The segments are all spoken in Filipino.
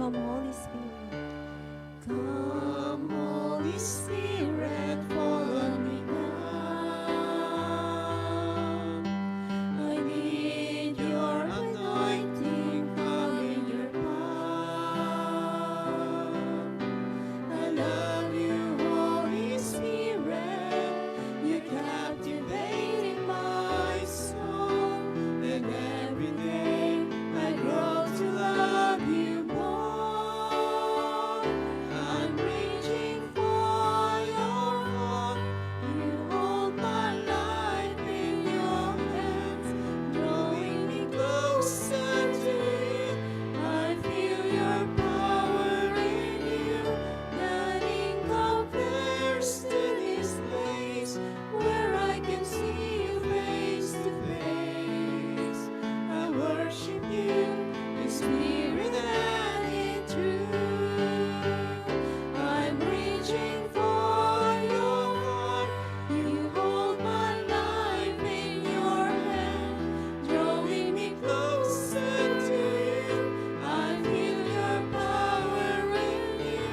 Come, Holy Spirit. Come, Holy Spirit, fall on me now. I need your anointing, come in your power. I love you, Holy Spirit, you captivated my soul. And every day I grow to love you more. I'm reaching for your heart. You hold my life in your hands, drawing me closer to you. I feel your power in you. Nothing compares to this place where I can see you face to face. I worship you in spirit and in truth. I'm reaching for your heart. You hold my life in your hand, drawing me closer to you. I feel your power in you.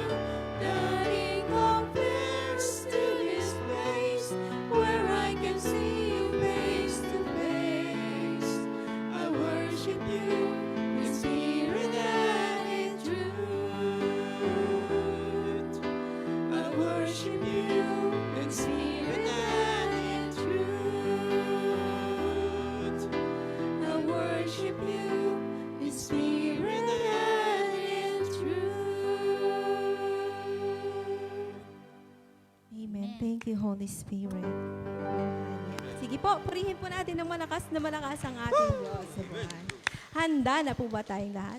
Nothing compares to this place where I can see you face to face. I worship you in spirit and in truth. I worship you in spirit and in truth. I worship you in spirit and in truth. Amen. Thank you, Holy Spirit. Sige po, purihin po natin ng malakas na malakas ang ating Diyos sa buhay. Handa na po ba tayong lahat?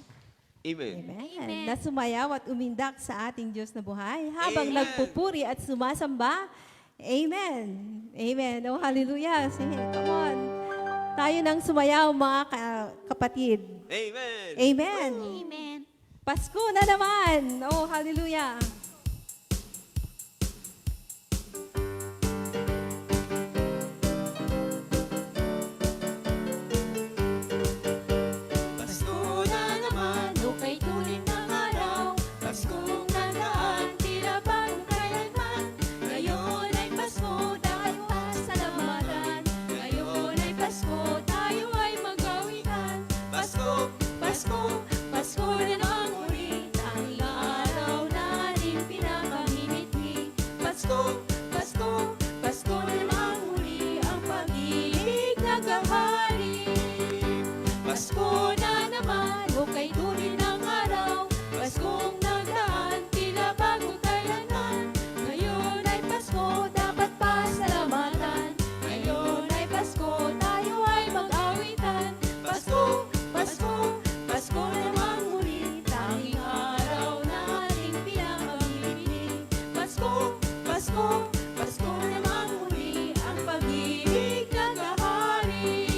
Amen. Amen. Na sumayaw at umindak sa ating Diyos na buhay habang Amen. nagpupuri at sumasamba. Amen. Amen. Oh, hallelujah. Sige, come on. Tayo nang sumayaw, mga kapatid. Amen. Amen. Amen. Pasko na naman. Oh, hallelujah. Pasko na naman, Lukay tulin ng araw, Paskong nagaan, tila bagong kailanman. Ngayon ay Pasko, tayo pasalamatan. Ngayon ay Pasko, tayo ay magawitan. Pasko, Pasko, Pasko na naman muli, ang araw natin pinakamimiti. Pasko, Pasko, Pasko na naman muli, ang pag-ibig naghahari. Pasko na naman, hukay tulin ng araw, Paskong nagdaan, tila bagong kailanman. Ngayon ay Pasko, dapat pasalamatan. Ngayon ay Pasko, tayo ay mag-awitan. Pasko, Pasko, Pasko na naman muli, tanging araw nating pinakamimiti. Pasko, Pasko, Pasko na naman muli, ang pag-ibig naghahari.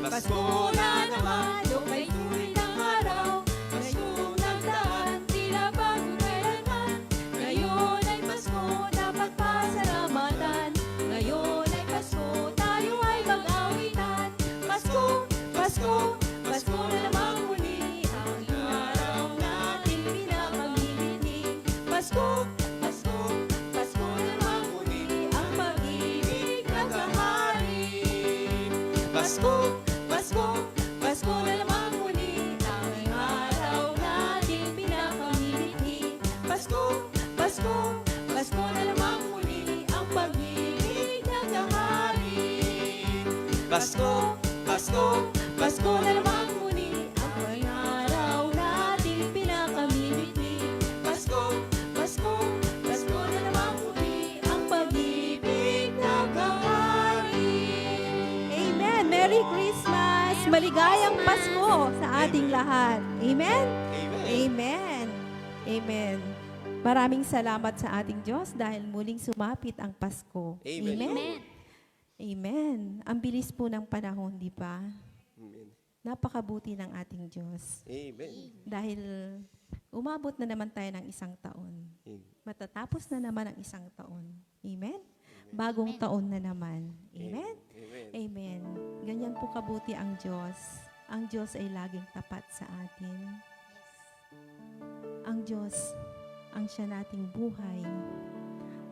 Pasko na naman, lukay tulin ng araw, Paskong nagdaan, tila bagong kailanman. Ngayon ay Pasko, dapat pasalamatan. Ngayon ay Pasko, tayo ay mag-awitan. Pasko, Pasko, Pasko na naman muli, ang araw nating pinakamimiti. Pasko, Pasko, Pasko na naman muli, ang pag-ibig naghahari. Pasko, Pasko, Pasko na naman muli, tanging araw nating pinakamimiti. Pasko, Pasko, Pasko na naman muli, ang pag-ibig naghahari. Pasko, Pasko, Pasko na naman muli, ang araw nating pinakamimiti. Pasko, Pasko, Pasko na naman muli, ang pag-ibig naghahari. Amen. Merry Christmas. Maligayang Pasko sa ating lahat. Amen. Amen. Amen. Amen. Maraming salamat sa ating Diyos dahil muling sumapit ang Pasko. Amen. Amen. Amen. Ang bilis po ng panahon, di ba? Amen. Napakabuti ng ating Diyos. Amen. Dahil umabot na naman tayo ng isang taon. Matatapos na naman ang isang taon. Amen? Bagong taon na naman. Amen? Amen. Amen. Ganyan po kabuti ang Diyos. Ang Diyos ay laging tapat sa atin. Diyos ang siya nating buhay.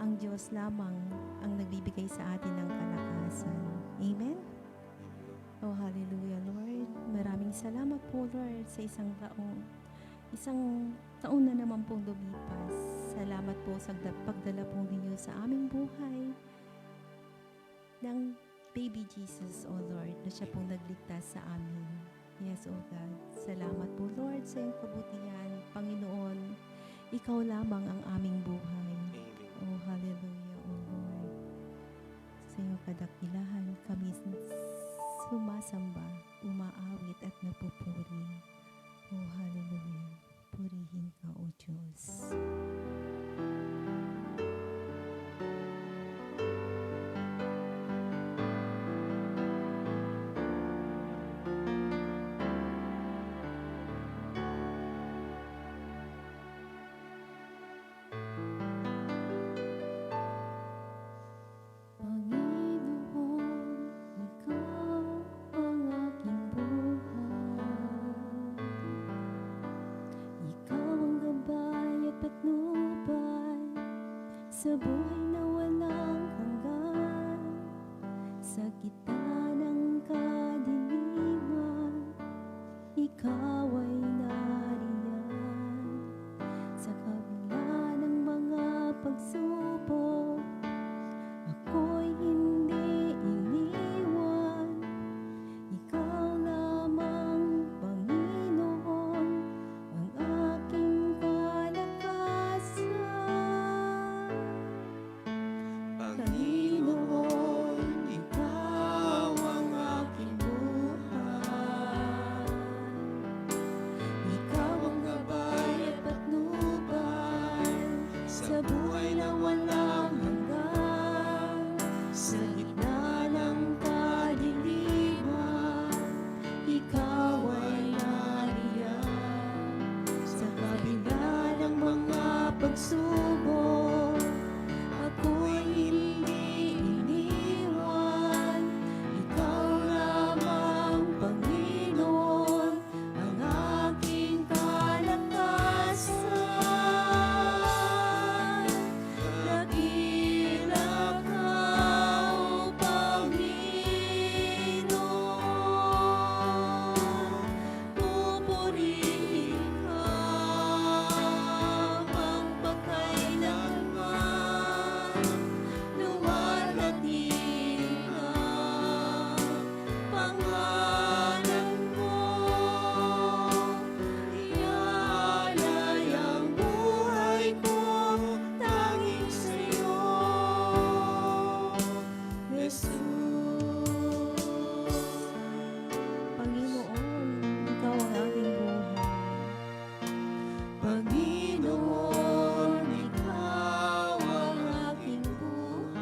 Ang Diyos lamang ang nagbibigay sa atin ng kalakasan. Amen? Oh, hallelujah, Lord. Maraming salamat po, Lord, sa isang taon na naman pong lumipas. Salamat po sa pagdala po ninyo sa aming buhay ng baby Jesus, O Lord, na siya pong nagligtas sa amin. Yes, O God. Salamat po, Lord, sa iyong kabutihan. Panginoon, ikaw lamang ang aming buhay. Amen. Oh, hallelujah, O Lord. Sa iyong kadakilahan, kami sumasamba, umaawit at napupuri. Oh, hallelujah. Purihin ka, O Diyos. Panginoon, ikaw ang aking buhay. Ikaw ang gabay at patnubay sa buhay na walang hanggan. Sa gitna ng kadiliman, ikaw ay nariyan. Sa kabila ng mga pagsubok, ako'y hindi iniwan. Ikaw lamang, Panginoon, ang aking kalakasan. Panginoon, ikaw ang aking buhay. Ikaw ang gabay at patnubay sa buhay na walang hanggan. Sa gitna ng kadiliman, ikaw ay nariyan. Sa kabila ng mga pagsubok, ako'y hindi iniwan. Ikaw lamang, Panginoon, ang aking kalakasan. Dakila ka, O Panginoon, pupurihin ka magpakailanman. Luwalhati ang pangalan mo. Ialay ang buhay ko tanging sa'yo, Jesus. Panginoon, ikaw ang aking buhay. Panginoon, ikaw ang aking buhay.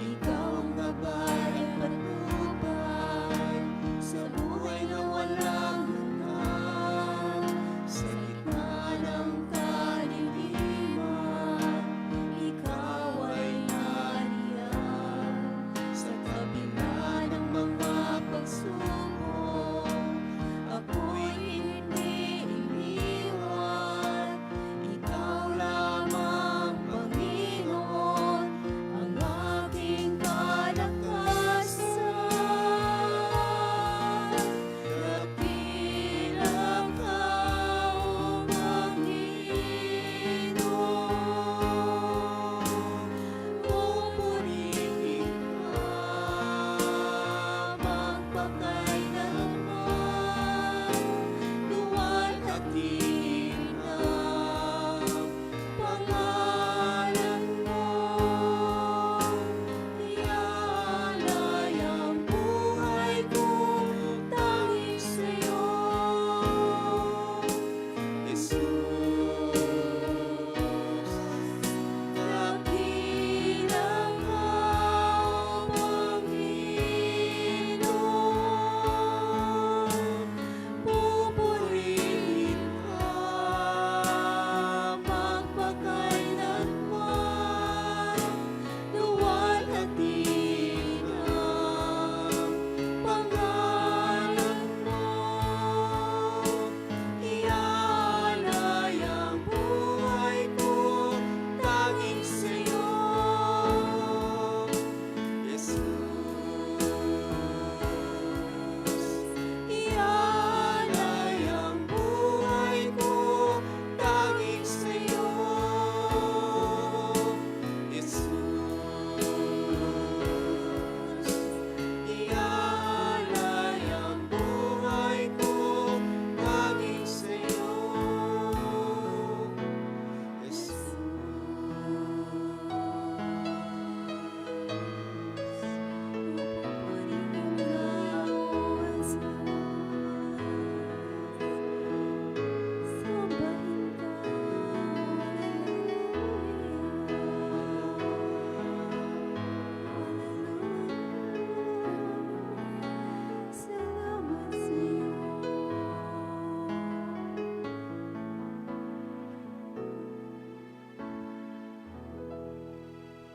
Ikaw ang gabay at patnubay sa buhay na walang hanggan. Sa gitna ng kadiliman, ikaw ay nariyan. Sa kabila ng mga pagsubok, ako'y hindi iniwan.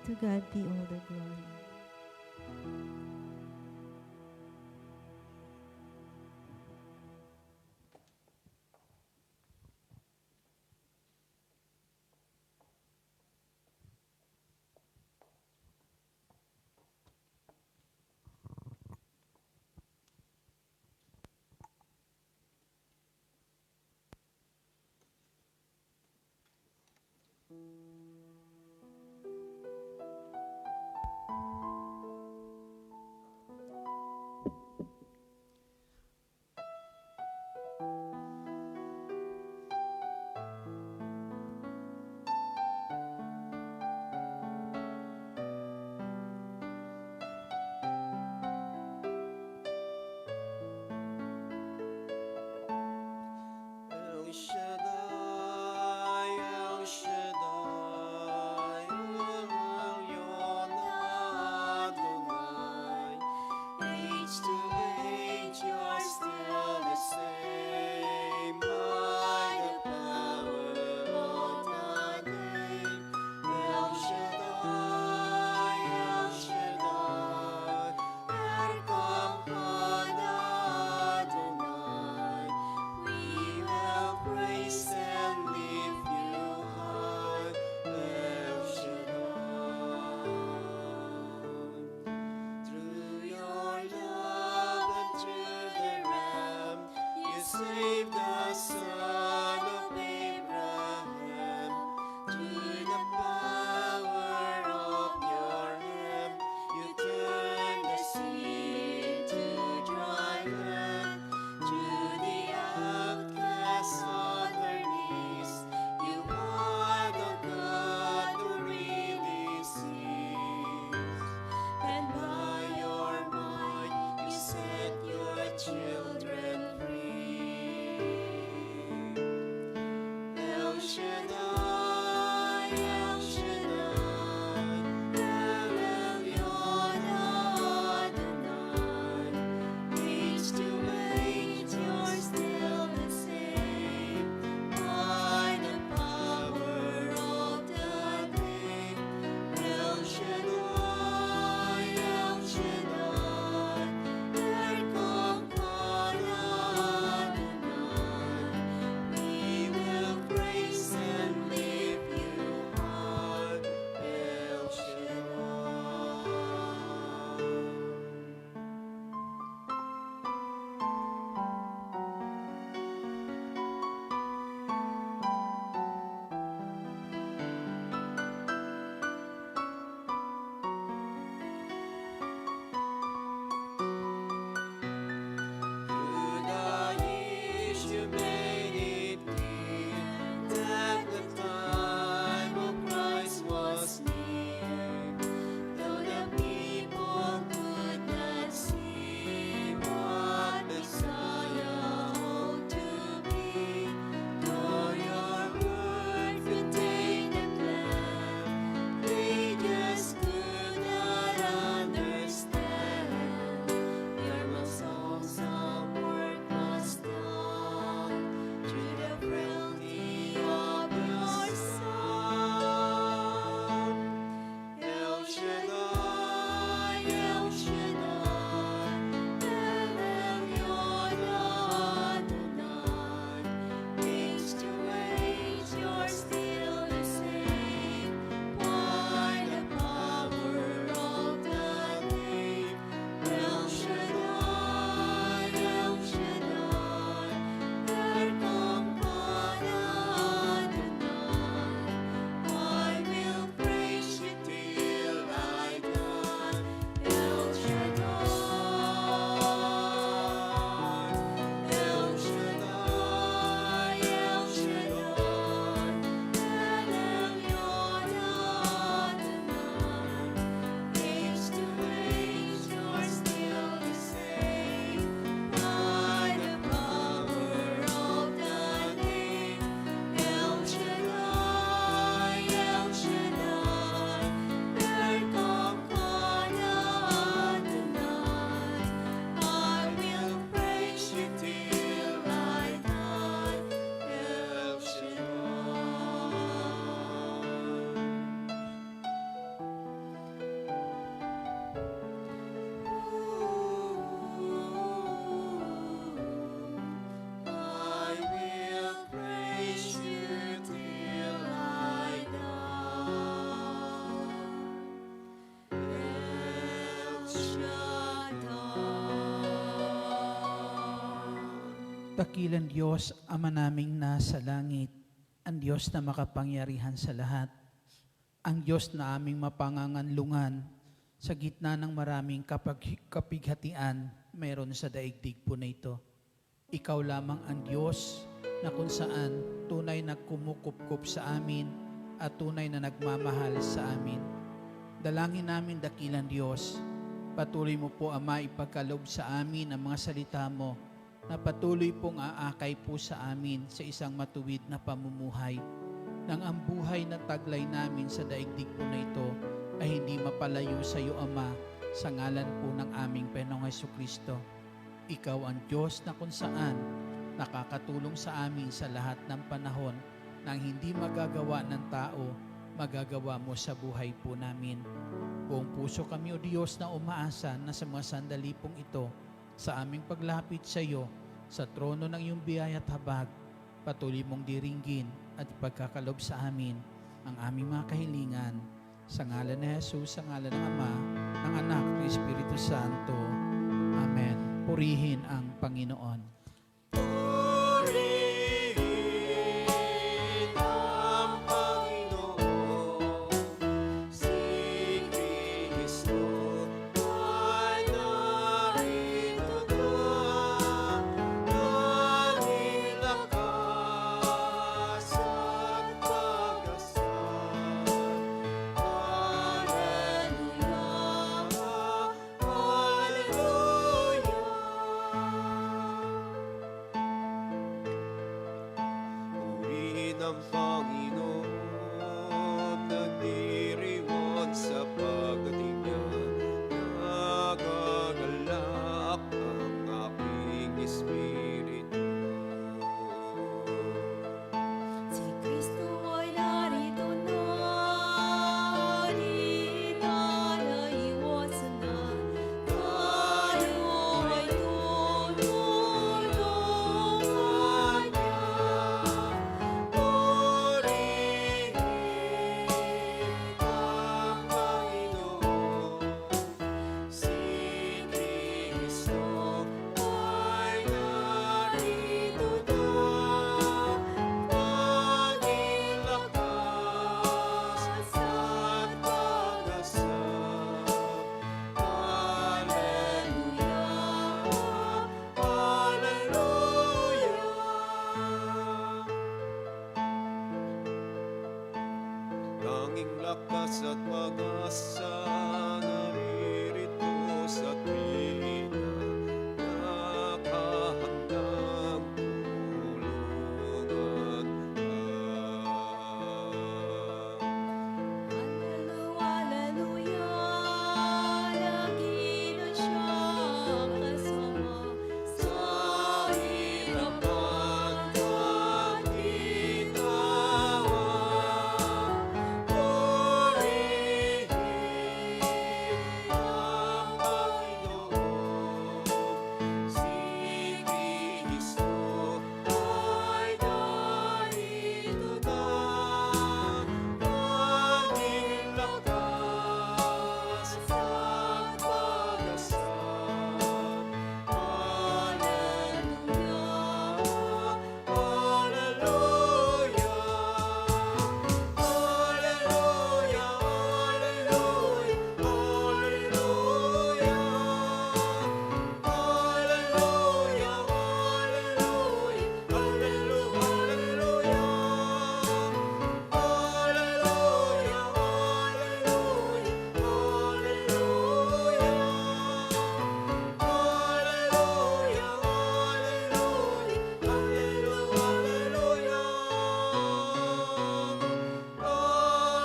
To God be all the glory. Dakilang Diyos, Ama naming nasa langit, ang Diyos na makapangyarihan sa lahat, ang Diyos na aming mapanganganlungan sa gitna ng maraming kapighatian mayroon sa daigdig po na ito. Ikaw lamang ang Diyos na kung saan tunay na kumukupkup sa amin at tunay na nagmamahal sa amin. Dalangin namin, dakilang Diyos, patuloy mo po, Ama, ipagkaloob sa amin ang mga salita mo na patuloy pong aakay po sa amin sa isang matuwid na pamumuhay, nang ang buhay na taglay namin sa daigdig po na ito ay hindi mapalayo sa iyo, Ama, sa ngalan po ng aming Panginoong Hesukristo. Ikaw ang Diyos na kung saan nakakatulong sa amin sa lahat ng panahon nang hindi magagawa ng tao, magagawa mo sa buhay po namin. Buong puso kami, O Diyos, na umaasa na sa mga sandali pong ito, sa aming paglapit sa iyo, sa trono ng iyong biyaya at habag, patuloy mong diringgin at ipagkakalob sa amin ang aming mga kahilingan. Sa ngalan ni Jesus, sa ngalan ng Ama, ng Anak, ng Espiritu Santo. Amen. Purihin ang Panginoon. Purihin ang Panginoon, si Kristo ay narito na, naging lakas at pag-asal. Hallelujah, hallelujah. Purihin ang Panginoon, nagdiriwang sa pagdating niya. Nagagalak ang aking espiritu. Si Kristo ay narito na, di na naiwasan na. Tayo ay tutulungan niya. Purihin ang Panginoon, si Kristo ay narito na, naging lakas at pag-asal. Hallelujah, hallelujah. Tanging lakas at pag-asa naririto sa tuwina, nakahandang tulungan ka. Hallelujah, lagi na siya kasama sa hirapan at ginawa. Purihin ang Panginoon, si Kristo ay narito na, naging lakas at pag-asal. Hallelujah, hallelujah. Hallelujah, hallelujah, hallelujah. Hallelujah, hallelujah, hallelujah. Hallelujah,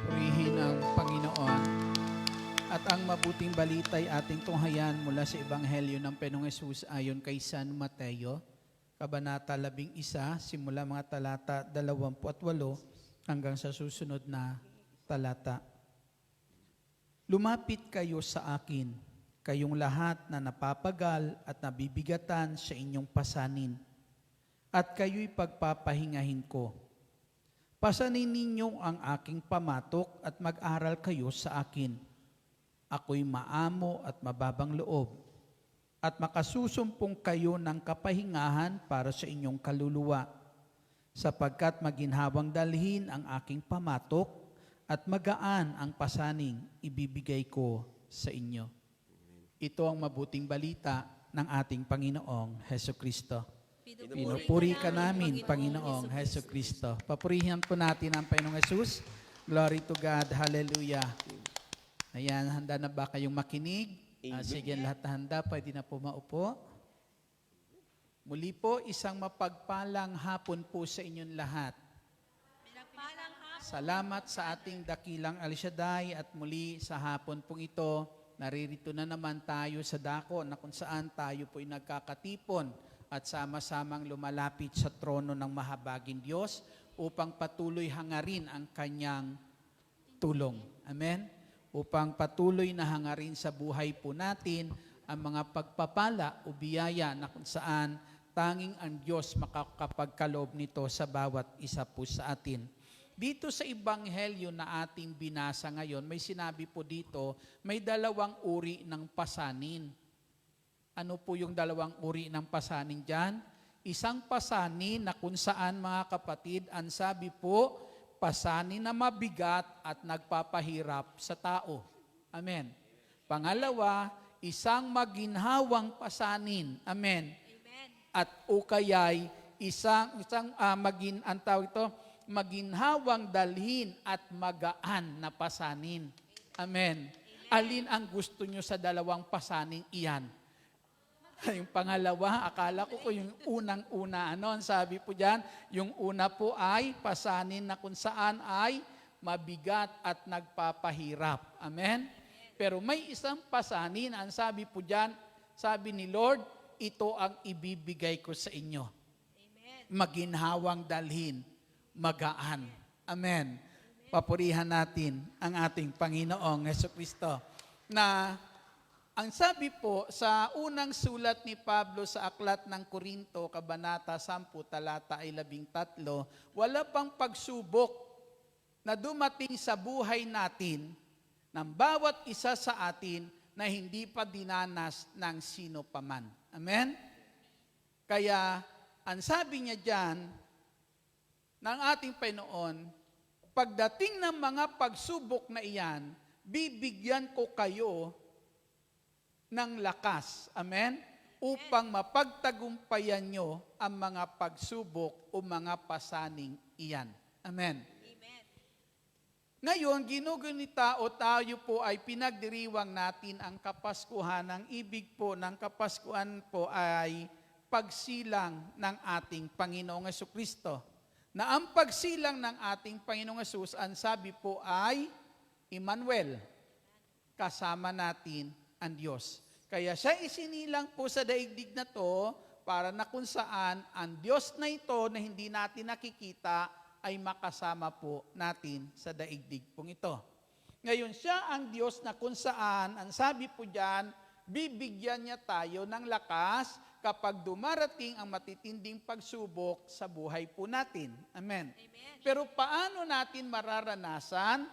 Purihin ang Panginoon. At ang mabuting balita ay ating tunghayan mula sa Ebanghelyo ng Panginoong Hesus ayon kay San Mateo, Kabanata 11, simula mga talata 28 hanggang sa susunod na talata. Lumapit kayo sa akin, kayong lahat na napapagal at nabibigatan sa inyong pasanin, at kayo'y pagpapahingahin ko. Pasanin ninyo ang aking pamatok at mag-aral kayo sa akin. Ako'y maamo at mababang loob, at makasusumpong kayo ng kapahingahan para sa inyong kaluluwa, sapagkat maginhawang dalhin ang aking pamatok at magaan ang pasaning ibibigay ko sa inyo. Ito ang mabuting balita ng ating Panginoong Hesukristo. Pinupuri ka namin, Panginoong Hesukristo. Papurihan po natin ang Panginoong Jesus. Glory to God. Hallelujah. Ayan, handa na ba kayong makinig? Sige, lahat na handa. Pwede na po maupo. Muli po, isang mapagpalang hapon po sa inyong lahat. Salamat sa ating dakilang El Shaddai at muli sa hapon pong ito, naririto na naman tayo sa dako na kung saan tayo po'y nagkakatipon at sama-samang lumalapit sa trono ng mahabaging Diyos upang patuloy hangarin ang kanyang tulong. Amen? Upang patuloy na hangarin sa buhay po natin ang mga pagpapala o biyaya na kung saan tanging ang Diyos makakapagkaloob nito sa bawat isa po sa atin. Dito sa Ebanghelyo na ating binasa ngayon, may sinabi po dito, may dalawang uri ng pasanin. Ano po yung dalawang uri ng pasanin dyan? Isang pasanin na kung saan, mga kapatid, ang sabi po, pasanin na mabigat at nagpapahirap sa tao. Amen. Pangalawa, isang maginhawang pasanin. Amen. At o kaya'y maginhawang dalhin at magaan na pasanin. Amen. Alin ang gusto nyo sa dalawang pasaning iyan? Yung pangalawa, akala ko yung unang-una. Ano ang sabi po dyan? Yung una po ay pasanin na kung saan ay mabigat at nagpapahirap. Amen? Pero may isang pasanin, ang sabi po dyan, sabi ni Lord, ito ang ibibigay ko sa inyo. Maginhawang dalhin, magaan. Amen. Papurihan natin ang ating Panginoong Hesukristo na ang sabi po sa unang sulat ni Pablo sa Aklat ng Korinto, Kabanata 10, talata 13, wala pang pagsubok na dumating sa buhay natin ng bawat isa sa atin na hindi pa dinanas ng sino paman. Amen? Kaya, ang sabi niya dyan, ng ating Panginoon, pagdating ng mga pagsubok na iyan, bibigyan ko kayo ng lakas, amen, upang mapagtagumpayan nyo ang mga pagsubok o mga pasaning iyan. Amen. Ngayon, ginugunita o tayo po ay pinagdiriwang natin ang Kapaskuhan. Ang ibig po ng Kapaskuhan po ay pagsilang ng ating Panginoong Hesukristo. Na ang pagsilang ng ating Panginoong Hesus, ang sabi po ay Emmanuel, kasama natin ang Diyos. Kaya siya isinilang po sa daigdig na to para na kung saan ang Diyos na ito na hindi natin nakikita ay makasama po natin sa daigdig pong ito. Ngayon siya ang Diyos na kung saan, ang sabi po dyan, bibigyan niya tayo ng lakas kapag dumarating ang matitinding pagsubok sa buhay po natin. Amen. Pero paano natin mararanasan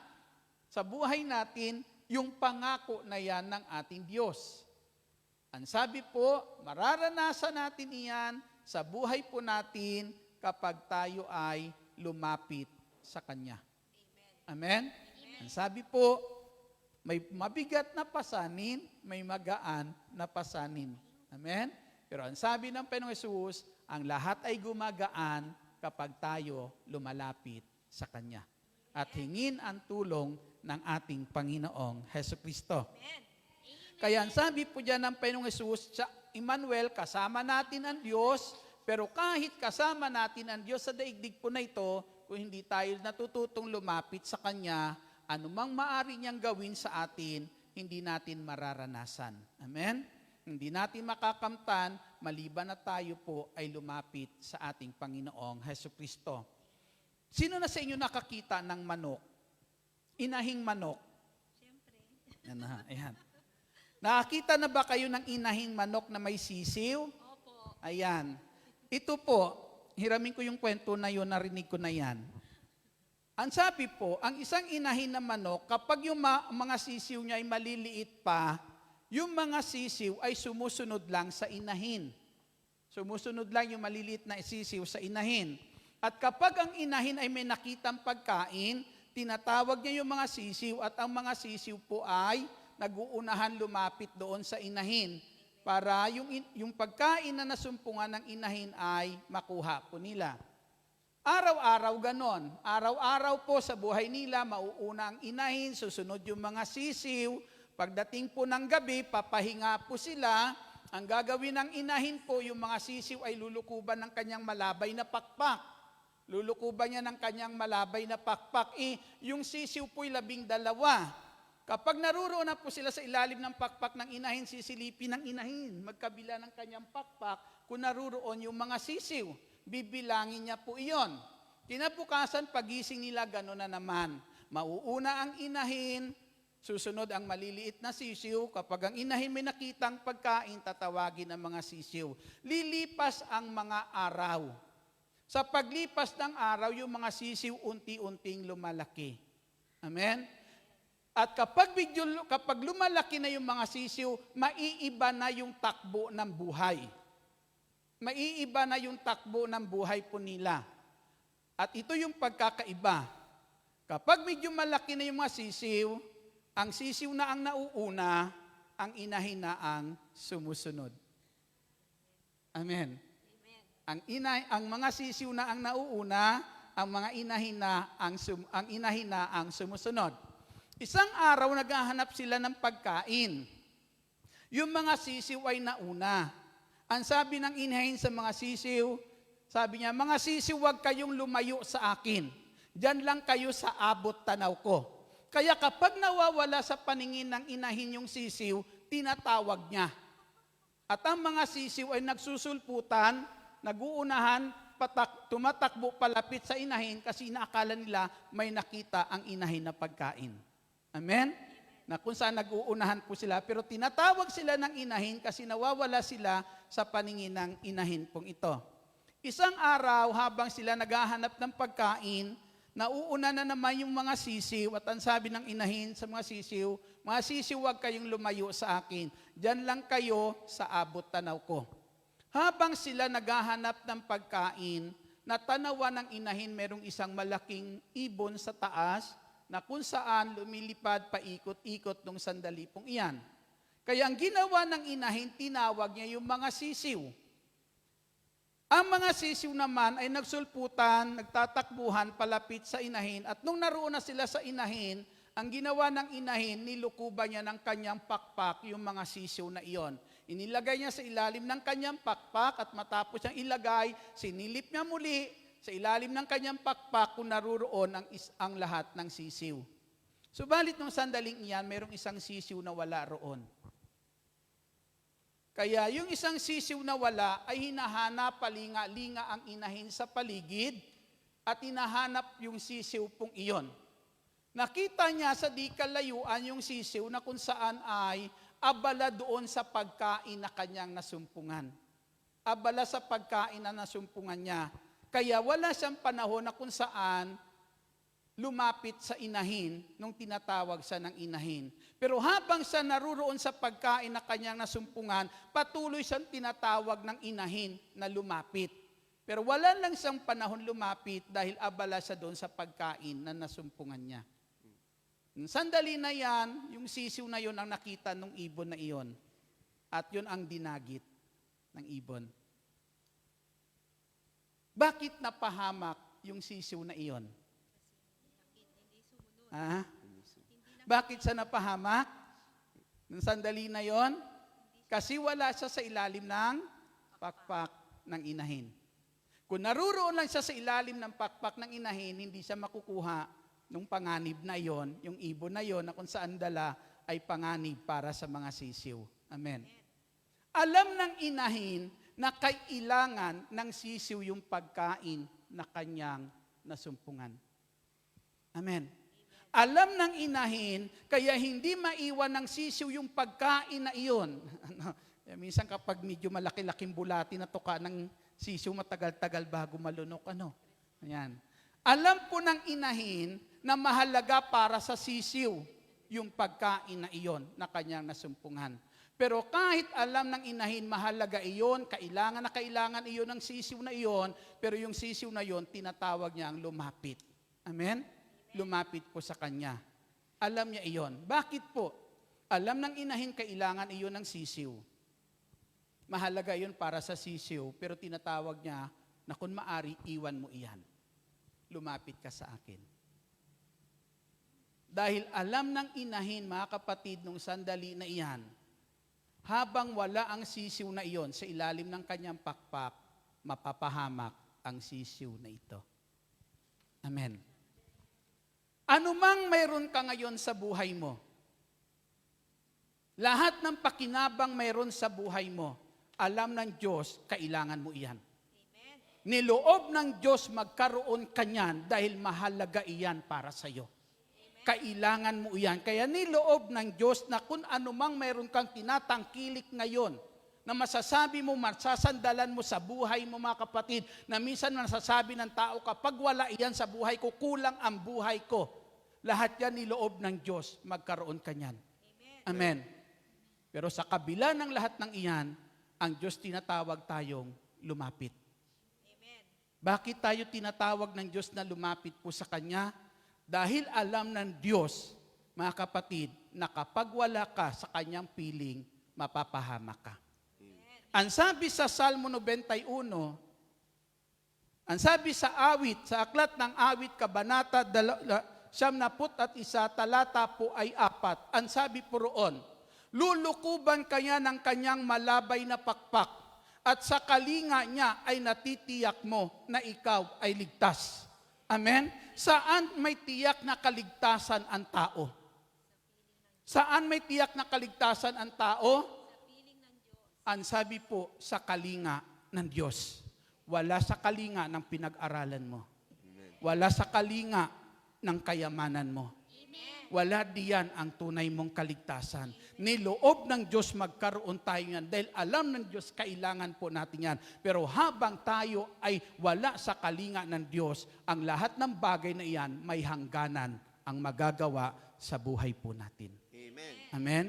sa buhay natin yung pangako na yan ng ating Diyos? Ang sabi po, mararanasan natin iyan sa buhay po natin kapag tayo ay lumapit sa Kanya. Amen? Ang sabi po, may mabigat na pasanin, may magaan na pasanin. Amen? Pero ang sabi ng Panginoong Hesus, ang lahat ay gumagaan kapag tayo lumalapit sa Kanya. At hingin ang tulong ng ating Panginoong Hesukristo. Kaya ang sabi po dyan ng Panginoong Hesus, sa Emmanuel, kasama natin ang Diyos, pero kahit kasama natin ang Diyos sa daigdig po na ito, kung hindi tayo natututong lumapit sa Kanya, anumang maaari niyang gawin sa atin, hindi natin mararanasan. Amen? Hindi natin makakamtan, maliban na tayo po ay lumapit sa ating Panginoong Hesukristo. Sino na sa inyo nakakita ng manok? Inahing manok. Siyempre. Yan na, ayan. Nakakita na ba kayo ng inahing manok na may sisiw? Opo. Ayan. Ito po, hiramin ko yung kwento na yun, narinig ko na yan. Ang sabi po, ang isang inahin na manok, kapag yung mga sisiw niya ay maliliit pa, yung mga sisiw ay sumusunod lang sa inahin. Sumusunod lang yung maliliit na sisiw sa inahin. At kapag ang inahin ay may nakitang pagkain, tinatawag niya yung mga sisiw at ang mga sisiw po ay nag-uunahan lumapit doon sa inahin para yung pagkain na nasumpungan ng inahin ay makuha po nila. Araw-araw ganon. Araw-araw po sa buhay nila, mauuna ang inahin, susunod yung mga sisiw. Pagdating po ng gabi, papahinga po sila. Ang gagawin ng inahin po, yung mga sisiw ay lulukuban ng kanyang malabay na pakpak. Lulukuban niya ng kanyang malabay na pakpak. Yung sisiw po'y 12. Kapag naruroon na po sila sa ilalim ng pakpak ng inahin, sisilipin ng inahin. Magkabila ng kanyang pakpak, kung naruroon yung mga sisiw. Bibilangin niya po iyon. Kinabukasan, pagising nila, gano'n na naman. Mauuna ang inahin, susunod ang maliliit na sisiw. Kapag ang inahin may nakitang pagkain, tatawagin ang mga sisiw. Lilipas ang mga araw. Sa paglipas ng araw, yung mga sisiw unti-unting lumalaki. Amen? At kapag lumalaki na yung mga sisiw, maiiba na yung takbo ng buhay. Maiiba na yung takbo ng buhay po nila. At ito yung pagkakaiba. Kapag medyo malaki na yung mga sisiw, ang sisiw na ang nauuna, ang inahin na ang sumusunod. Amen. Ang mga sisiw na ang nauuna, ang mga inahin na ang sumusunod. Isang araw naghahanap sila ng pagkain. Yung mga sisiw ay nauna. Ang sabi ng inahin sa mga sisiw, sabi niya, mga sisiw, huwag kayong lumayo sa akin. Diyan lang kayo sa abot tanaw ko. Kaya kapag nawawala sa paningin ng inahin yung sisiw, tinatawag niya. At ang mga sisiw ay nagsusulputan, naguunahan, tumatakbo palapit sa inahin kasi inaakala nila may nakita ang inahin na pagkain. Amen? Na kung saan nag-uunahan po sila, pero tinatawag sila ng inahin kasi nawawala sila sa paningin ng inahin pong ito. Isang araw, habang sila naghahanap ng pagkain, nauuna na naman yung mga sisiw at ang sabi ng inahin sa mga sisiw, huwag kayong lumayo sa akin. Diyan lang kayo sa abot tanaw ko. Habang sila naghahanap ng pagkain, natanawan ng inahin merong isang malaking ibon sa taas, na kung saan lumilipad paikot-ikot nung sandali pong iyan. Kaya ang ginawa ng inahin, tinawag niya yung mga sisiw. Ang mga sisiw naman ay nagsulputan, nagtatakbuhan palapit sa inahin, at nung naroon na sila sa inahin, ang ginawa ng inahin, nilukuban niya ng kanyang pakpak yung mga sisiw na iyon. Inilagay niya sa ilalim ng kanyang pakpak at matapos niyang ilagay, sinilip niya muli, sa ilalim ng kanyang pakpak kung naruroon ang lahat ng sisiw. Subalit nung sandaling iyan, mayroong isang sisiw na wala roon. Kaya yung isang sisiw na wala ay hinahanap, palinga-linga ang inahin sa paligid at hinahanap yung sisiw pong iyon. Nakita niya sa di kalayuan yung sisiw na kung saan ay abala doon sa pagkain na kanyang nasumpungan. Abala sa pagkain na nasumpungan niya. Kaya wala siyang panahon na kung saan lumapit sa inahin nung tinatawag siya ng inahin. Pero habang siya naruroon sa pagkain na kanyang nasumpungan, patuloy siyang tinatawag ng inahin na lumapit. Pero wala lang siyang panahon lumapit dahil abala siya doon sa pagkain na nasumpungan niya. Sandali na yan, yung sisiw na yon ang nakita ng ibon na iyon. At yun ang dinagit ng ibon. Bakit napahamak yung sisiw na iyon? Bakit siya napahamak? Nung sandali na yon? Kasi wala siya sa ilalim ng pakpak ng inahin. Kung naruroon lang siya sa ilalim ng pakpak ng inahin, hindi siya makukuha nung panganib na yon, yung ibon na yon na kung saan dala ay panganib para sa mga sisiw. Amen. Alam ng inahin na kailangan ng sisiw yung pagkain na kanyang nasumpungan. Amen. Alam ng inahin, kaya hindi maiwan ng sisiw yung pagkain na iyon. Minsan kapag medyo malaki-laking bulati na tuka ng sisiw, matagal-tagal bago malunok. Ayan. Alam po ng inahin na mahalaga para sa sisiw yung pagkain na iyon na kanyang nasumpungan. Pero kahit alam ng inahin mahalaga iyon, kailangan iyon ng sisiw na iyon, pero yung sisiw na iyon, tinatawag niya ang lumapit. Amen? Lumapit po sa kanya. Alam niya iyon. Bakit po? Alam ng inahin kailangan iyon ng sisiw. Mahalaga iyon para sa sisiw, pero tinatawag niya na kung maari, iwan mo iyan. Lumapit ka sa akin. Dahil alam ng inahin, mga kapatid, nung sandali na iyan, habang wala ang sisiw na iyon sa ilalim ng kanyang pakpak, mapapahamak ang sisiw na ito. Amen. Anumang mayroon ka ngayon sa buhay mo, lahat ng pakinabang mayroon sa buhay mo, alam ng Diyos, kailangan mo iyan. Niloob ng Diyos magkaroon ka niyan dahil mahalaga iyan para sa iyo. Kailangan mo iyan. Kaya niloob ng Diyos na kung anumang mayroon kang tinatangkilik ngayon, na masasabi mo, masasandalan mo sa buhay mo, mga kapatid, na minsan nasasabi ng tao, kapag wala iyan sa buhay ko, kulang ang buhay ko. Lahat yan niloob ng Diyos, magkaroon ka niyan. Amen. Pero sa kabila ng lahat ng iyan, ang Diyos tinatawag tayong lumapit. Bakit tayo tinatawag ng Diyos na lumapit po sa Kanya? Dahil alam ng Diyos, mga kapatid, na kapag wala ka sa Kanyang piling, mapapahamak ka. Ang sabi sa Salmo 91, ang sabi sa awit, sa aklat ng awit, kabanata 71, talata po ay 4, ang sabi po roon, lulukuban kanya ng kanyang malabay na pakpak, at sa kalinga niya ay natitiyak mo na ikaw ay ligtas. Amen? Saan may tiyak na kaligtasan ang tao? Saan may tiyak na kaligtasan ang tao? Ang sabi po, sa kalinga ng Diyos. Wala sa kalinga ng pinag-aralan mo. Wala sa kalinga ng kayamanan mo. Wala diyan ang tunay mong kaligtasan. Niloob ng Diyos magkaroon tayo yan dahil alam ng Diyos kailangan po natin yan. Pero habang tayo ay wala sa kalinga ng Diyos, ang lahat ng bagay na iyan may hangganan ang magagawa sa buhay po natin. Amen. Amen?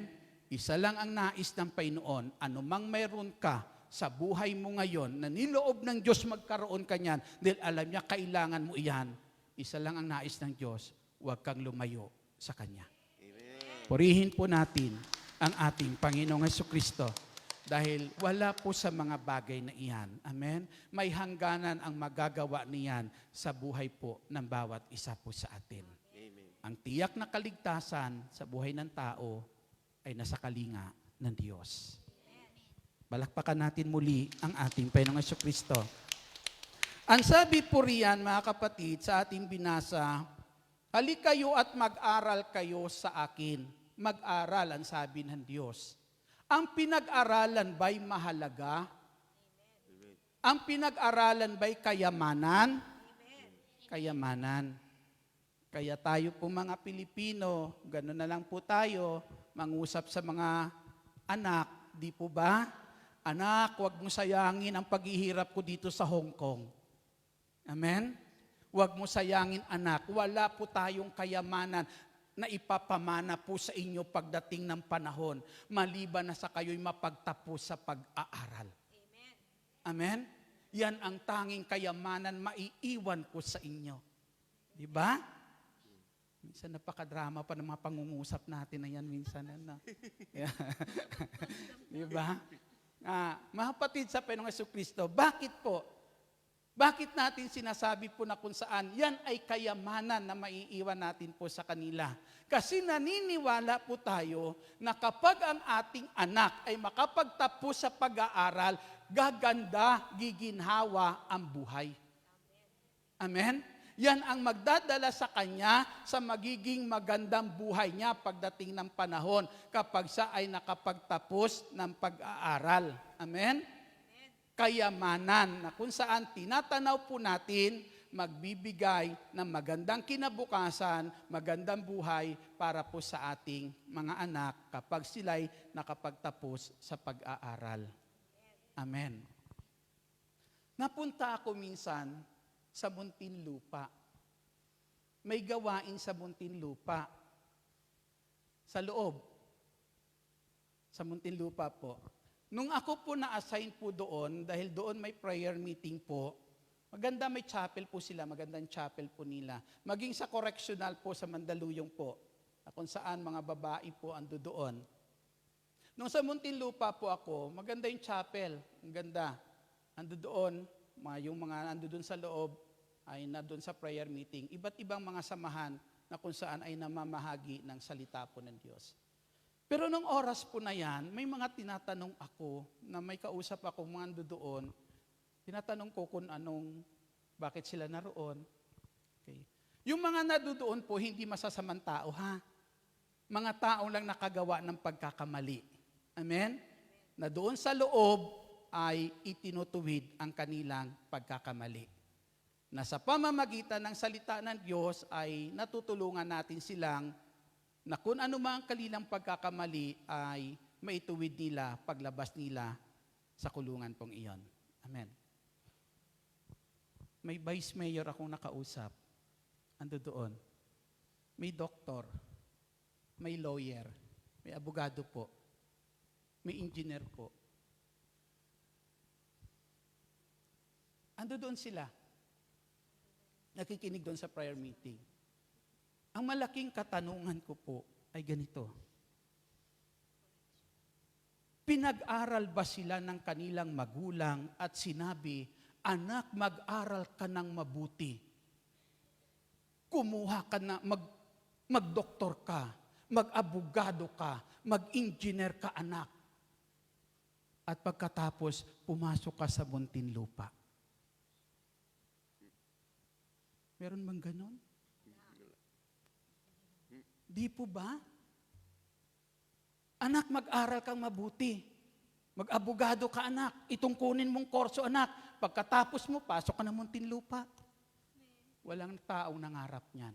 Isa lang ang nais ng Panginoon, anumang mayroon ka sa buhay mo ngayon na niloob ng Diyos magkaroon ka niyan dahil alam niya kailangan mo iyan. Isa lang ang nais ng Diyos, huwag kang lumayo sa Kanya. Amen. Purihin po natin ang ating Panginoong Hesukristo dahil wala po sa mga bagay na iyan. Amen? May hangganan ang magagawa niyan sa buhay po ng bawat isa po sa atin. Amen. Ang tiyak na kaligtasan sa buhay ng tao ay nasa kalinga ng Diyos. Balakpakan natin muli ang ating Panginoong Hesukristo. Ang sabi po riyan, mga kapatid, sa ating binasa, halik kayo at mag-aral kayo sa akin. Mag-aral ang sabi ng Diyos. Ang pinag-aralan ba'y mahalaga? Ang pinag-aralan ba'y kayamanan? Kayamanan. Kaya tayo po mga Pilipino, gano'n na lang po tayo, mangusap sa mga anak, di po ba? Anak, huwag mo sayangin ang paghihirap ko dito sa Hong Kong. Amen? Huwag mo sayangin, anak. Wala po tayong kayamanan na ipapamana po sa inyo pagdating ng panahon, maliban na sa kayo'y mapagtapos sa pag-aaral. Amen? Amen? Yan ang tanging kayamanan maiiwan ko sa inyo. Di ba? Minsan napakadrama pa ng mga pangungusap natin na yan minsan. Ano? Di ba? Mga kapatid sa Panginoong Hesukristo, bakit po? Bakit natin sinasabi po na kung saan yan ay kayamanan na maiiwan natin po sa kanila? Kasi naniniwala po tayo na kapag ang ating anak ay makapagtapos sa pag-aaral, gaganda, giginhawa ang buhay. Amen? Yan ang magdadala sa kanya sa magiging magandang buhay niya pagdating ng panahon kapag siya ay nakapagtapos ng pag-aaral. Amen? Kayamanan na kung saan tinatanaw po natin magbibigay ng magandang kinabukasan, magandang buhay para po sa ating mga anak kapag sila'y nakapagtapos sa pag-aaral. Amen. Napunta ako minsan sa Muntinlupa. may gawain sa Muntinlupa. Sa loob. Sa Muntinlupa po. Nung ako po na-assign po doon, dahil doon may prayer meeting po, maganda may chapel po sila, magandang chapel po nila. Maging sa correctional po sa Mandaluyong po, kung saan mga babae po ando doon. Nung sa Muntinlupa po ako, maganda yung chapel, ang ganda. Ando doon, yung mga ando doon sa loob, ay na doon sa prayer meeting. Iba't ibang mga samahan na kung saan ay namamahagi ng salita po ng Diyos. Pero nung oras po na yan, may mga tinatanong ako na may kausap ako mga doon. Tinatanong ko kung bakit sila naroon. Okay. Yung mga nadoon po, hindi masasamang tao ha. Mga tao lang nakagawa ng pagkakamali. Amen? Na doon sa loob ay itinutuwid ang kanilang pagkakamali. Na sa pamamagitan ng salita ng Diyos ay natutulungan natin silang na kung ano mang kanilang pagkakamali ay maituwid nila paglabas nila sa kulungan pong iyon. Amen. May vice mayor akong nakausap. Ando doon. May doktor. May lawyer. May abogado po. May engineer po. Ando doon sila. Nakikinig doon sa prayer meeting. Ang malaking katanungan ko po ay ganito. Pinag-aral ba sila ng kanilang magulang at sinabi, anak, mag-aral ka ng mabuti. Kumuha ka na, mag-doktor ka, mag-abogado ka, mag-engineer ka, anak. At pagkatapos, pumasok ka sa Muntinlupa. Meron bang ganon? Di po ba? Anak, mag-aral kang mabuti. Mag-abogado ka, anak. Itong kunin mong kurso, anak. Pagkatapos mo, pasok ka ng Muntinlupa. Walang taong nangarap niyan.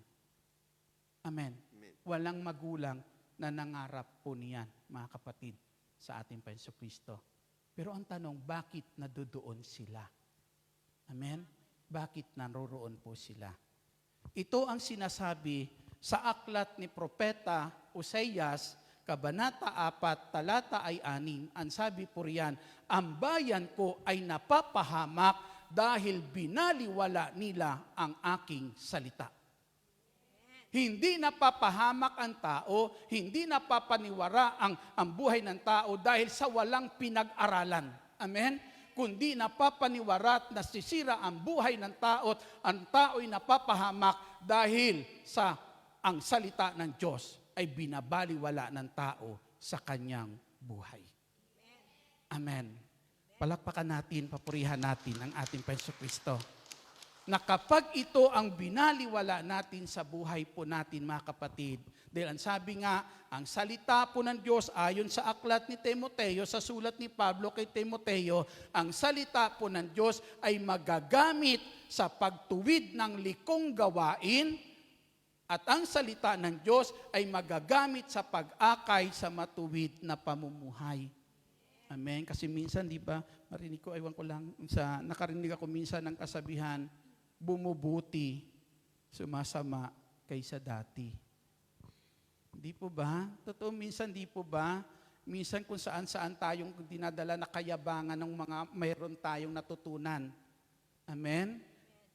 Amen. Walang magulang na nangarap po niyan, mga kapatid, sa ating Panginoong Kristo. Pero ang tanong, bakit nadodoon sila? Amen? Bakit naroroon po sila? Ito ang sinasabi sa aklat ni Propeta Oseas, Kabanata 4, talata ay 6, ang sabi po riyan, ang bayan ko ay napapahamak dahil binaliwala nila ang aking salita. Hindi napapahamak ang tao, hindi napapaniwara ang buhay ng tao dahil sa walang pinag-aralan. Amen? Kundi napapaniwara at nasisira ang buhay ng tao at ang tao ay napapahamak dahil sa ang salita ng Diyos ay binabaliwala ng tao sa kanyang buhay. Amen. Palakpakan natin, papurihan natin ang ating Panginoong Kristo. Na kapag ito ang binaliwala natin sa buhay po natin, mga kapatid, dahil ang sabi nga, ang salita po ng Diyos ayon sa aklat ni Timoteo, sa sulat ni Pablo kay Timoteo, ang salita po ng Diyos ay magagamit sa pagtuwid ng likong gawain. At ang salita ng Diyos ay magagamit sa pag-akay sa matuwid na pamumuhay. Amen. Kasi minsan, di ba, marinig ko, ewan ko lang, nakarinig ako minsan ng kasabihan, bumubuti, sumasama kaysa dati. Di po ba? Totoo, minsan di po ba? Minsan kung saan-saan tayong dinadala na kayabangan ng mga mayroon tayong natutunan. Amen?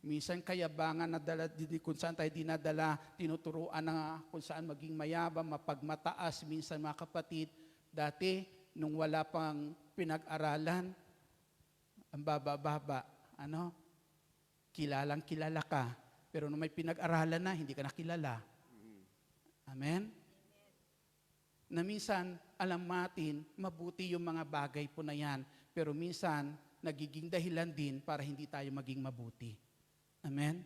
Minsan kayabangan na dala, kung saan tayo dinadala, tinuturuan na kung saan maging mayabang, mapagmataas. Minsan mga kapatid, dati, nung wala pang pinag-aralan, ang baba-baba, kilalang kilala ka. Pero nung may pinag-aralan na, hindi ka nakilala. Amen? Na minsan, alam natin, mabuti yung mga bagay po na yan. Pero minsan, nagiging dahilan din para hindi tayo maging mabuti. Amen?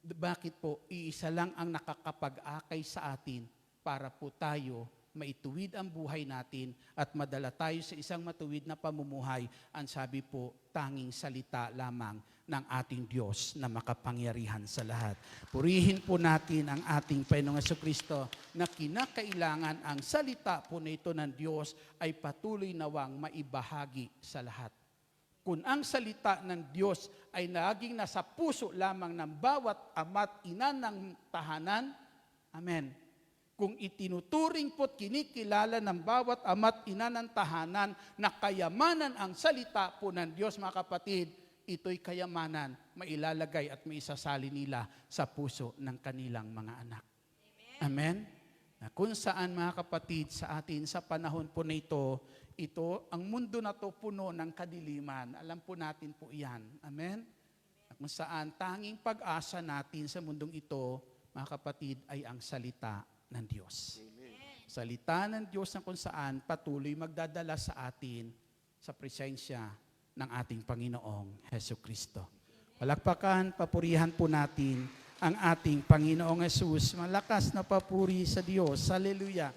Bakit po? Iisa lang ang nakakapag-akay sa atin para po tayo maituwid ang buhay natin at madala tayo sa isang matuwid na pamumuhay. Ang sabi po, tanging salita lamang ng ating Diyos na makapangyarihan sa lahat. Purihin po natin ang ating Panginoong Jesucristo na kinakailangan ang salita po na ito ng Diyos ay patuloy nawang maibahagi sa lahat. Kung ang salita ng Diyos ay naging nasa puso lamang ng bawat ama't ina ng tahanan. Amen. Kung itinuturing po't kinikilala ng bawat ama't ina ng tahanan na kayamanan ang salita po ng Diyos, mga kapatid, ito'y kayamanan mailalagay at maisasali nila sa puso ng kanilang mga anak. Amen? Na kung saan, mga kapatid, sa atin sa panahon po na ito, ang mundo na to puno ng kadiliman. Alam po natin po iyan. Amen? At kung saan tanging pag-asa natin sa mundong ito, mga kapatid, ay ang salita ng Diyos. Salita ng Diyos na kung saan patuloy magdadala sa atin sa presensya ng ating Panginoong Hesukristo. Palakpakan, papurihan po natin ang ating Panginoong Jesus. Malakas na papuri sa Diyos. Hallelujah.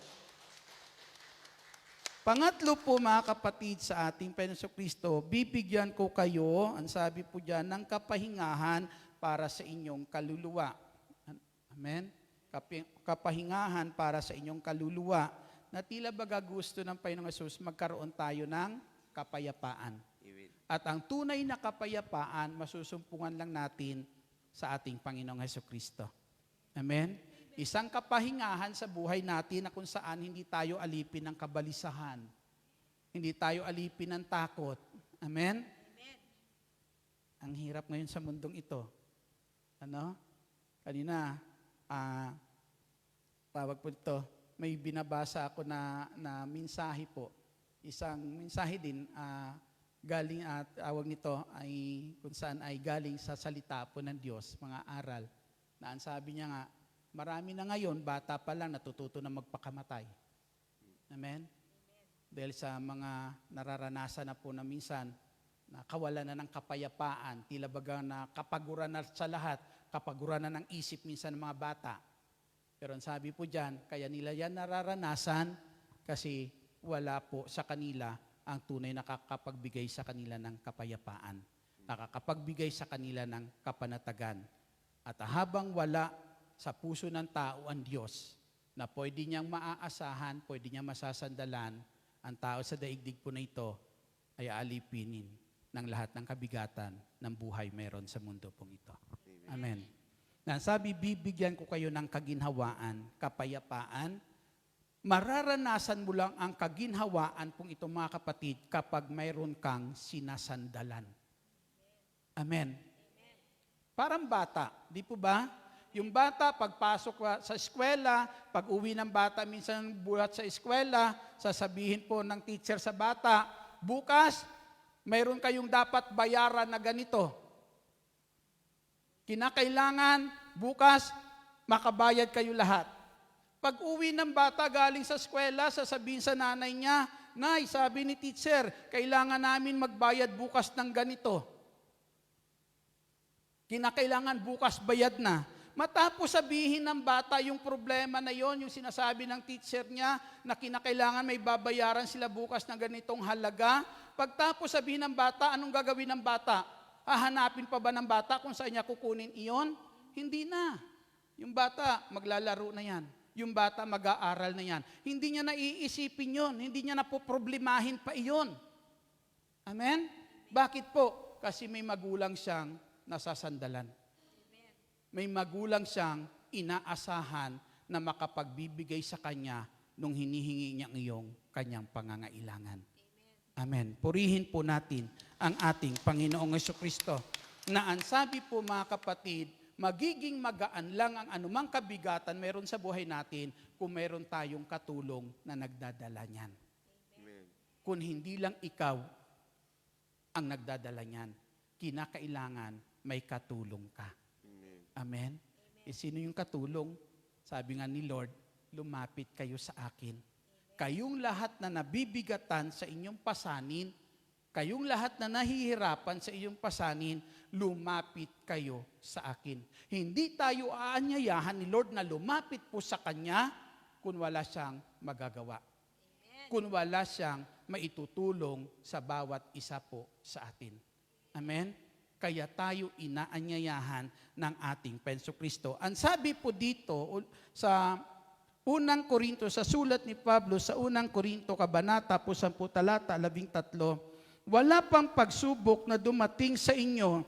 Pangatlo po, mga kapatid, sa ating Panginoong Kristo, bibigyan ko kayo, ang sabi po dyan, ng kapahingahan para sa inyong kaluluwa. Amen? Kapahingahan para sa inyong kaluluwa, na tila baga gusto ng Panginoong Jesus magkaroon tayo ng kapayapaan. At ang tunay na kapayapaan, masusumpungan lang natin sa ating Panginoong Hesukristo. Amen? Isang kapahingahan sa buhay natin na kung saan hindi tayo alipin ng kabalisahan. Hindi tayo alipin ng takot. Amen? Ang hirap ngayon sa mundong ito. Ano? Kanina, tawag po ito, may binabasa ako na mensahe po. Isang mensahe din, galing at awag nito ay kung saan ay galing sa salita po ng Diyos, mga aral. Na ang sabi niya nga, marami na ngayon, bata pa lang, natututo na magpakamatay. Amen? Dahil sa mga nararanasan na po na minsan, na kawalan na ng kapayapaan, tila baga na kapaguran na sa lahat, kapaguran na ng isip minsan ng mga bata. Pero ang sabi po dyan, kaya nila yan nararanasan kasi wala po sa kanila ang tunay na nakakapagbigay sa kanila ng kapayapaan, nakakapagbigay sa kanila ng kapanatagan. At habang wala sa puso ng tao ang Diyos, na pwede niyang maaasahan, pwede niyang masasandalan, ang tao sa daigdig po na ito ay aalipinin ng lahat ng kabigatan ng buhay meron sa mundo pong ito. Amen. Na sabi, bibigyan ko kayo ng kaginhawaan, kapayapaan. Mararanasan mo lang ang kaginhawaan pong ito, mga kapatid, kapag mayroon kang sinasandalan. Amen. Parang bata, di po ba? Yung bata, pagpasok sa eskwela, pag uwi ng bata, minsan buhat sa eskwela, sasabihin po ng teacher sa bata, bukas, mayroon kayong dapat bayaran na ganito. Kinakailangan, bukas, makabayad kayo lahat. Pag uwi ng bata galing sa eskwela, sasabihin sa nanay niya, Nay, sabi ni teacher, kailangan namin magbayad bukas ng ganito. Kinakailangan bukas bayad na. Matapos sabihin ng bata yung problema na yon, yung sinasabi ng teacher niya na kinakailangan may babayaran sila bukas ng ganitong halaga, pagtapos sabihin ng bata, anong gagawin ng bata? Hahanapin pa ba ng bata kung saan niya kukunin iyon? Hindi na. Yung bata, maglalaro na yan. Yung bata, mag-aaral na yan. Hindi niya naiisipin yon, hindi niya napoproblemahin pa iyon. Amen? Bakit po? Kasi may magulang siyang nasasandalan. May magulang siyang inaasahan na makapagbibigay sa kanya nung hinihingi niya iyong kanyang pangangailangan. Amen. Purihin po natin ang ating Panginoong Jesucristo na ang sabi po, mga kapatid, magiging magaan lang ang anumang kabigatan meron sa buhay natin kung meron tayong katulong na nagdadala niyan. Amen. Kung hindi lang ikaw ang nagdadala niyan, kinakailangan may katulong ka. Amen? E sino yung katulong? Sabi nga ni Lord, lumapit kayo sa akin. Kayong lahat na nabibigatan sa inyong pasanin, kayong lahat na nahihirapan sa inyong pasanin, lumapit kayo sa akin. Hindi tayo aanyayahan ni Lord na lumapit po sa Kanya kung wala siyang magagawa. Amen. Kung wala siyang maitutulong sa bawat isa po sa atin. Amen? Kaya tayo inaanyayahan ng ating Jesucristo. Ang sabi po dito sa unang Korinto, sa sulat ni Pablo sa unang Korinto, kabanata po 10 talata 13, wala pang pagsubok na dumating sa inyo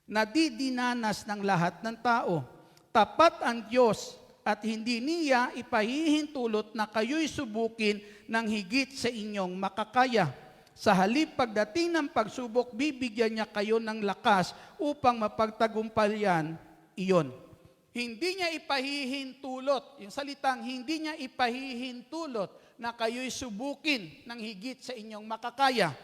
nadidinanas ng lahat ng tao. Tapat ang Diyos at hindi niya ipahihintulot na kayo'y subukin ng higit sa inyong makakaya. Sa halip pagdating ng pagsubok, bibigyan niya kayo ng lakas upang mapagtagumpayan iyon. Hindi niya ipahihintulot, yung salitang hindi niya ipahihintulot na kayo'y subukin ng higit sa inyong makakaya.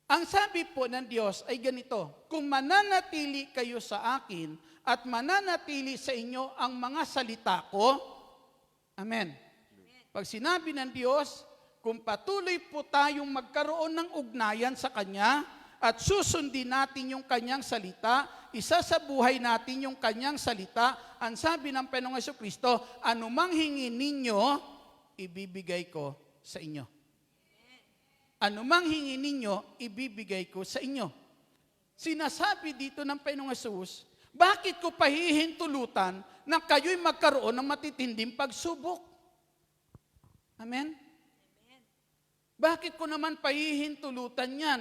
Ang sabi po ng Diyos ay ganito, kung mananatili kayo sa akin at mananatili sa inyo ang mga salita ko, amen. Pag sinabi ng Diyos, kung patuloy po tayong magkaroon ng ugnayan sa Kanya at susundin natin yung Kanyang salita, isa sa buhay natin yung Kanyang salita, ang sabi ng Panginoong Jesucristo, anumang hingin ninyo, ibibigay ko sa inyo. Anumang hingin ninyo, ibibigay ko sa inyo. Sinasabi dito ng Panginoong Hesus, bakit ko pahihintulutan na kayo'y magkaroon ng matitinding pagsubok? Amen? Bakit ko naman pahihintulutan yan?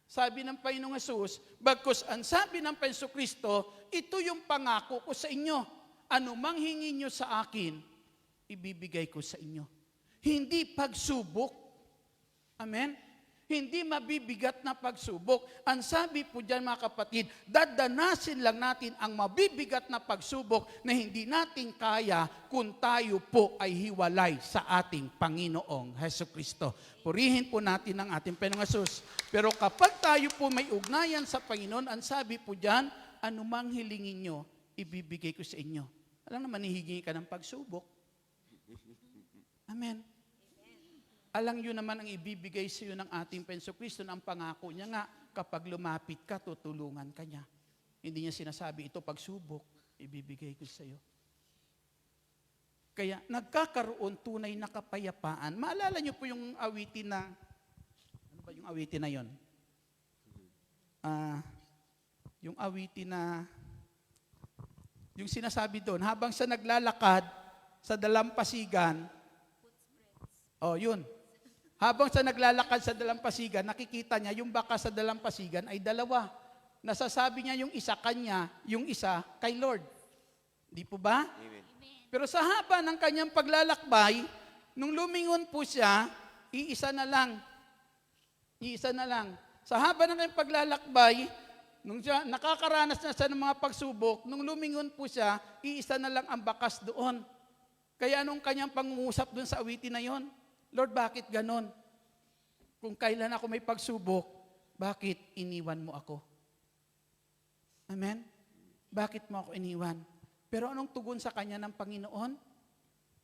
Sabi ng Panginoong Hesus, bagkus ang sabi ng Panginoong Kristo, ito yung pangako ko sa inyo. Anumang hingin nyo sa akin, ibibigay ko sa inyo. Hindi pagsubok. Amen? Hindi mabibigat na pagsubok. Ang sabi po dyan mga kapatid, dadanasin lang natin ang mabibigat na pagsubok na hindi natin kaya kung tayo po ay hiwalay sa ating Panginoong Hesukristo. Purihin po natin ang ating Panginoong Hesus. Pero kapag tayo po may ugnayan sa Panginoon, ang sabi po dyan, anumang hilingin nyo, ibibigay ko sa inyo. Alam naman, hihingi ka ng pagsubok. Amen. Alang yun naman ang ibibigay sa iyo ng ating Panginoong Kristo na ang pangako niya nga, kapag lumapit ka, tutulungan ka niya. Hindi niya sinasabi, ito pagsubok, ibibigay ko sa iyo. Kaya nagkakaroon tunay na kapayapaan. Maalala niyo po yung awitin na, ano ba yung awitin na yun? Yung awitin na, yung sinasabi doon, habang sa naglalakad sa dalampasigan, yun. Habang sa naglalakad sa dalampasigan, nakikita niya yung baka sa dalampasigan ay dalawa. Nasasabi niya yung isa kanya, yung isa kay Lord. Di po ba? Amen. Pero sa haba ng kanyang paglalakbay, nung lumingon po siya, iisa na lang. Iisa na lang. Sa haba ng kanyang paglalakbay, nung siya, nakakaranas na siya ng mga pagsubok, nung lumingon po siya, iisa na lang ang bakas doon. Kaya anong kanyang pangungusap doon sa awitin na yon? Lord, bakit ganon? Kung kailan ako may pagsubok, bakit iniwan mo ako? Amen? Bakit mo ako iniwan? Pero anong tugon sa kanya ng Panginoon?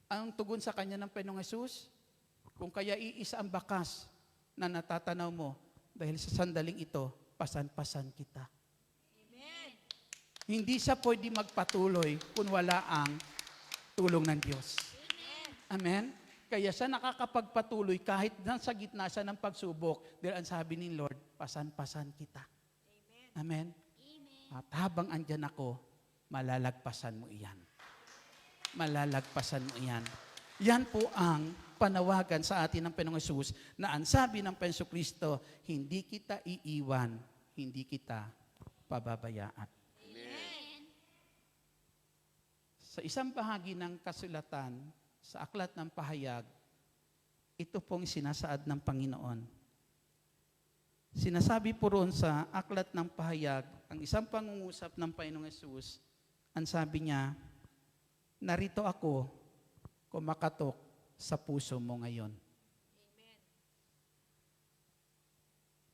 Anong tugon sa kanya ng Panginoong Hesus? Kung kaya iisa ang bakas na natatanaw mo, dahil sa sandaling ito, pasan-pasan kita. Amen. Hindi siya pwede magpatuloy kung wala ang tulong ng Diyos. Amen? Kaya siya nakakapagpatuloy kahit nasa gitna siya ng pagsubok dahil ang sabi ni Lord, pasan-pasan kita. Amen? At habang andyan ako, malalagpasan mo iyan. Malalagpasan mo iyan. Yan po ang panawagan sa atin ng Panginoong Hesus na ang sabi ng Panginoong Kristo, hindi kita iiwan, hindi kita pababayaan. Sa isang bahagi ng kasulatan, sa aklat ng pahayag, ito pong sinasaad ng Panginoon. Sinasabi po roon sa aklat ng pahayag, ang isang pangungusap ng Panginoong Hesus, ang sabi niya, narito ako, kumakatok sa puso mo ngayon. Amen.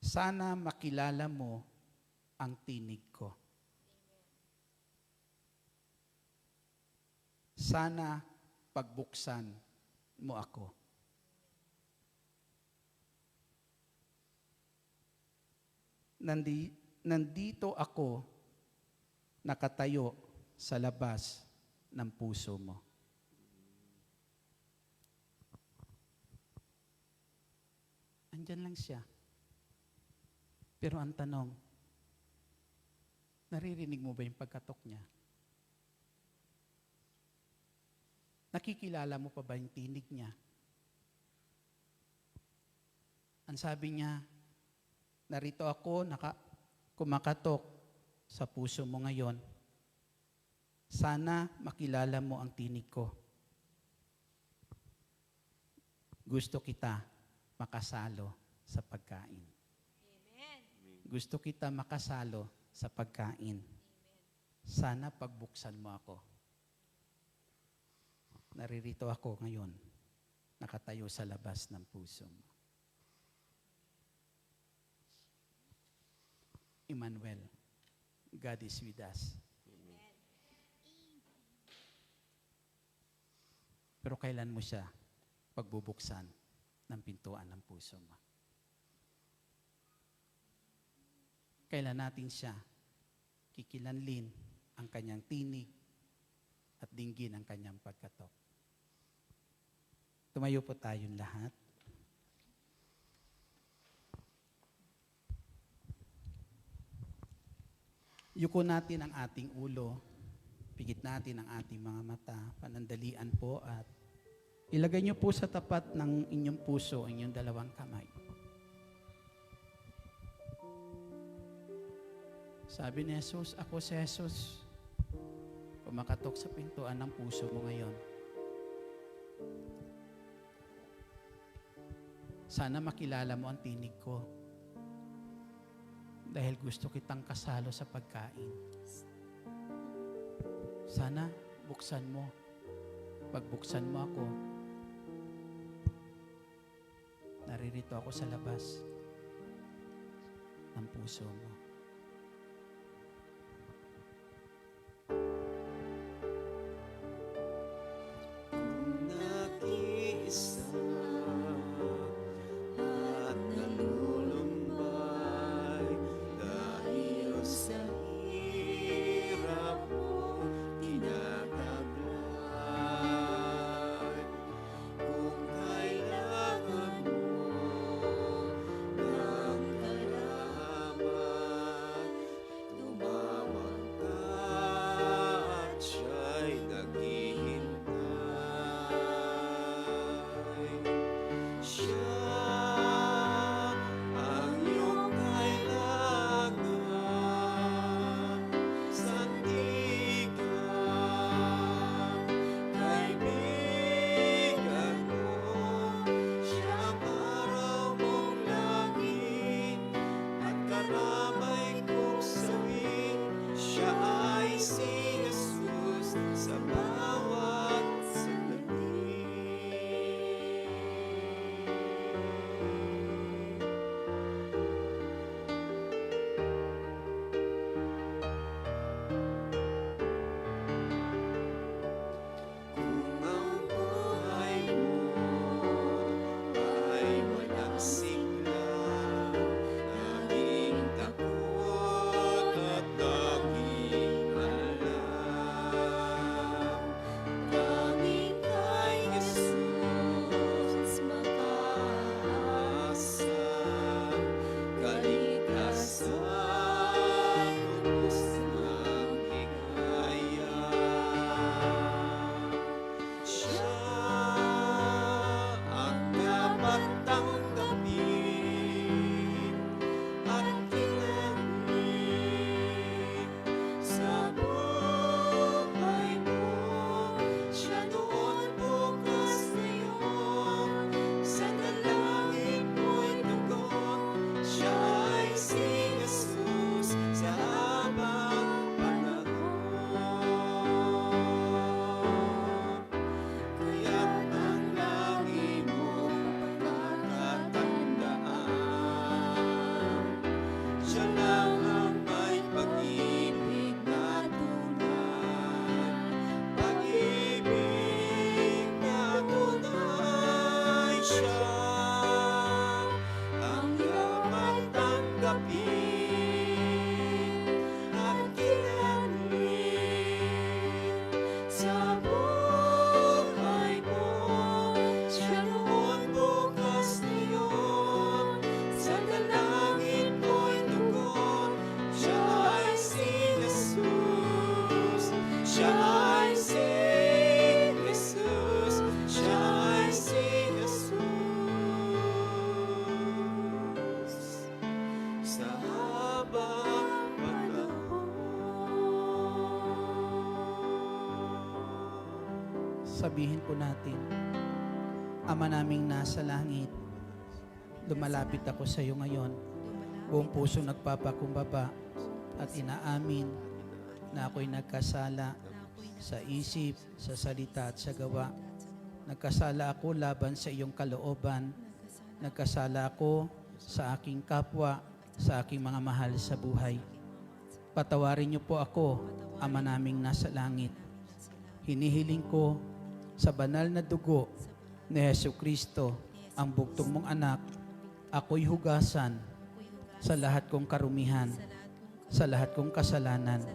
Sana makilala mo ang tinig ko. Sana pagbuksan mo ako. Nandito ako nakatayo sa labas ng puso mo. Andyan lang siya. Pero ang tanong, naririnig mo ba yung pagkatok niya? Nakikilala mo pa ba yung tinig niya? Ang sabi niya, narito ako, kumakatok sa puso mo ngayon, sana makilala mo ang tinig ko. Gusto kita makasalo sa pagkain. Gusto kita makasalo sa pagkain. Sana pagbuksan mo ako. Naririto ako ngayon, nakatayo sa labas ng puso mo. Emmanuel, God is with us. Pero kailan mo siya pagbubuksan ng pintuan ng puso mo? Kailan natin siya kikilanlin ang kanyang tinig at dinggin ang kanyang pagkatok? Tumayo po tayong lahat. Yuko natin ang ating ulo, pigit natin ang ating mga mata, panandalian po at ilagay niyo po sa tapat ng inyong puso ang inyong dalawang kamay. Sabi ni Jesus, ako si Jesus, kumakatok sa pintuan ng puso mo ngayon. Sana makilala mo ang tinig ko dahil gusto kitang kasalo sa pagkain. Sana buksan mo. Pagbuksan mo ako, naririto ako sa labas ng puso mo. Nag-iisa at nalulumbay dahil sa hirap mo tinataglay. Kung kailangan mo ng karahaman, tumawag ka at siya'y naghihintay. Siya ang iyong kailangan, sandigan, kaibigan mo. Siyang araw mong langit at karamay kong sawi. Siya ay si Jesus sa bawat sandali. Kung ang buhay mo ay walang sigla, naging takot at naging alam, tanging kay Jesus makaasa, kaligtasan, lubos ng higaya. Siya ang dapat tanggapin at kilalanin sa buhay mo. Siya noon, bukas, ngayon, sa dalangin mo'y tugon. Siya ay si Jesus sa habang panahon. Kaya't ang lagi mo patatandaan, siya lang ang may pag-ibig na tunay, pag-ibig na tunay. Siya ang dapat tanggapin at kilalanin sa buhay mo. Siya noon, bukas, ngayon, sa dalangin mo'y tugon. Siya ay si Jesus. Siya ay si Jesus. Siya ay si Jesus. Sabihin po natin, Ama naming nasa langit, lumalapit ako sa iyo ngayon. Buong puso nagpapakumbaba at inaamin na ako'y nagkasala sa isip, sa salita at sa gawa. Nagkasala ako laban sa iyong kalooban. Nagkasala ako sa aking kapwa, sa aking mga mahal sa buhay. Patawarin niyo po ako, Ama naming nasa langit. Hinihiling ko sa banal na dugo ni Jesucristo, ang bugtong mong anak, ako'y hugasan sa lahat kong karumihan, sa lahat kong kasalanan.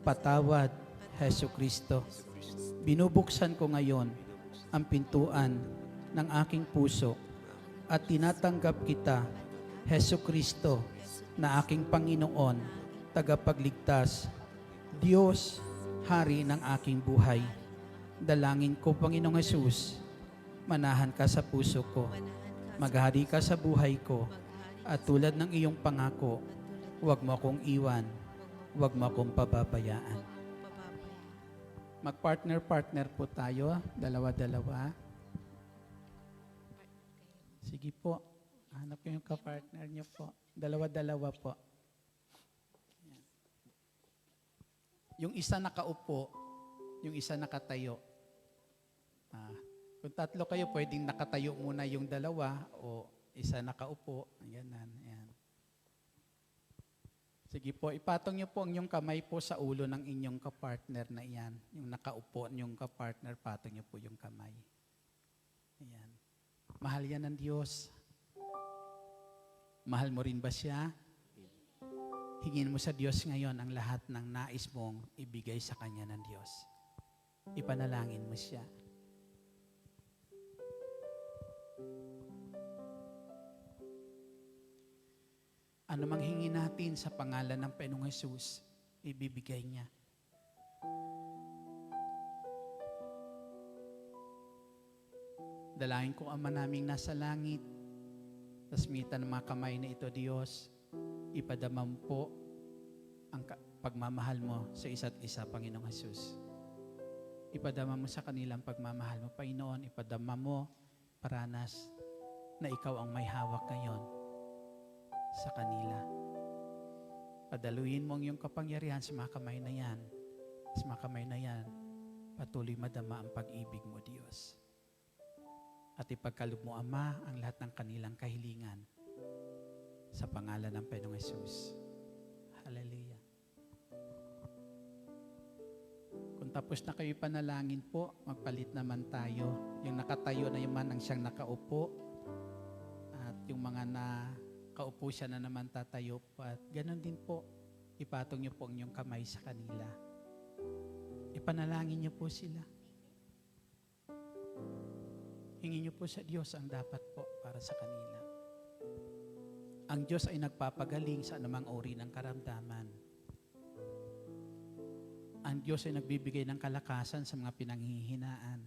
Patawad, Jesucristo. Binubuksan ko ngayon ang pintuan ng aking puso at tinatanggap kita, Jesucristo, na aking Panginoon, tagapagligtas, Diyos, Hari ng aking buhay. Dalangin ko, Panginoong Hesus, manahan ka sa puso ko, maghari ka sa buhay ko, at tulad ng iyong pangako, huwag mo akong iwan, huwag mo akong pababayaan. Mag-partner-partner po tayo, dalawa-dalawa. Sige po, hanap ko yung ka-partner niyo po. Dalawa-dalawa po. Yan. Yung isa nakaupo, yung isa nakatayo. Kung tatlo kayo, pwedeng nakatayo muna yung dalawa o isa nakaupo. Ayan. Sige po, ipatong niyo po ang inyong kamay po sa ulo ng inyong kapartner na iyan. Yung nakaupo yung kapartner, patong niyo po yung kamay. Ayan. Mahal yan ng Diyos. Mahal mo rin ba siya? Hingin mo sa Diyos ngayon ang lahat ng nais mong ibigay sa Kanya ng Diyos. Ipanalangin mo siya. Ano mang hingi natin sa pangalan ng Panginoong Hesus, ibibigay niya. Dalangin ko, Ama naming nasa langit, tasmitan ng mga kamay na ito, Diyos, ipadama mo po ang pagmamahal mo sa isa't isa, Panginoong Hesus. Ipadama mo sa kanilang pagmamahal mo, Panginoon, ipadama mo paranas na ikaw ang may hawak ngayon sa kanila. Padaluin mo ang iyong kapangyarihan sa mga kamay na yan. Sa mga kamay na yan, patuloy madama ang pag-ibig mo, Diyos. At ipagkaloob mo, Ama, ang lahat ng kanilang kahilingan sa pangalan ng Panginoong Hesus. Hallelujah. Kung tapos na kayo panalangin po, magpalit naman tayo. Yung nakatayo na naman ang siyang nakaupo at yung mga kaupo siya na naman tatayo po. At ganun din po, ipatong niyo po ang inyong kamay sa kanila. Ipanalangin niyo po sila. Hingin niyo po sa Diyos ang dapat po para sa kanila. Ang Diyos ay nagpapagaling sa anumang uri ng karamdaman. Ang Diyos ay nagbibigay ng kalakasan sa mga pinanghihinaan.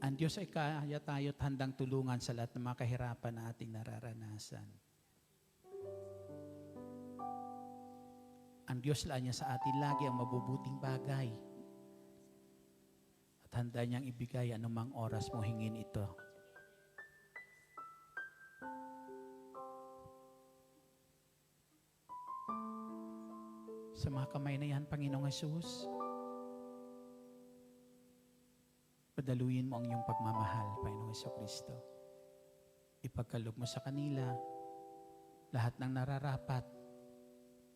Ang Diyos ay kaya tayo't handang tulungan sa lahat ng mga kahirapan na ating nararanasan. Ang Diyos lang niya sa atin lagi ang mabubuting bagay. At handa niyang ibigay anumang oras mo hingin ito. Sa mga kamay na yan, Panginoong Hesus, padaluyin mo ang iyong pagmamahal, Panginoong Jesucristo. Ipagkaloob mo sa kanila lahat ng nararapat,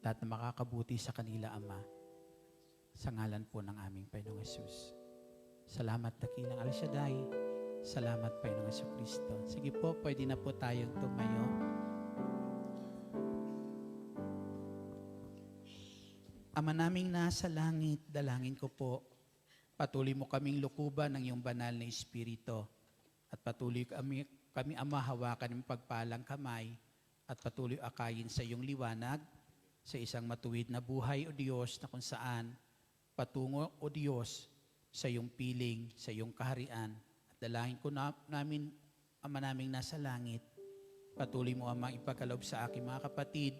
lahat na makakabuti sa kanila, Ama, sa ngalan po ng aming Panginoong Hesus. Salamat, dakilang Al Shaddai. Salamat, Panginoong Jesucristo. Sige po, pwede na po tayong tumayo. Ama naming nasa langit, dalangin ko po, patuloy mo kaming lukuban ng iyong banal na Espiritu. At patuloy kami Ama, hawakan ng pagpalang kamay at patuloy akayin sa iyong liwanag sa isang matuwid na buhay, O Diyos, na kung saan patungo, O Diyos, sa iyong piling, sa iyong kaharian. At dalangin ko namin, Ama naming nasa langit, patuloy mo, Ama, ipagkaloob sa aking mga kapatid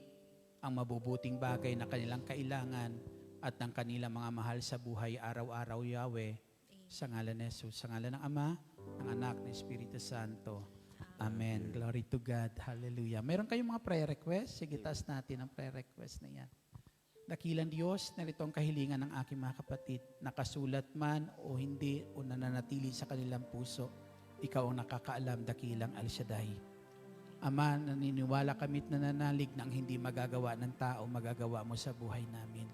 ang mabubuting bagay na kanilang kailangan at ng kanilang mga mahal sa buhay araw-araw, Yahweh. Sa ngalan ni Jesus, sa ngalan ng Ama, ng Anak, ng Espiritu Santo. Amen. Glory to God. Hallelujah. Meron kayong mga prayer request? Sige, taas natin ang prayer request na yan. Dakilang Diyos, narito ang kahilingan ng aking mga kapatid, nakasulat man o hindi o nananatili sa kanilang puso, ikaw ang nakakaalam, dakilang El Shaddai. Ama, naniniwala kami't nananalig na ang hindi magagawa ng tao, magagawa mo sa buhay namin.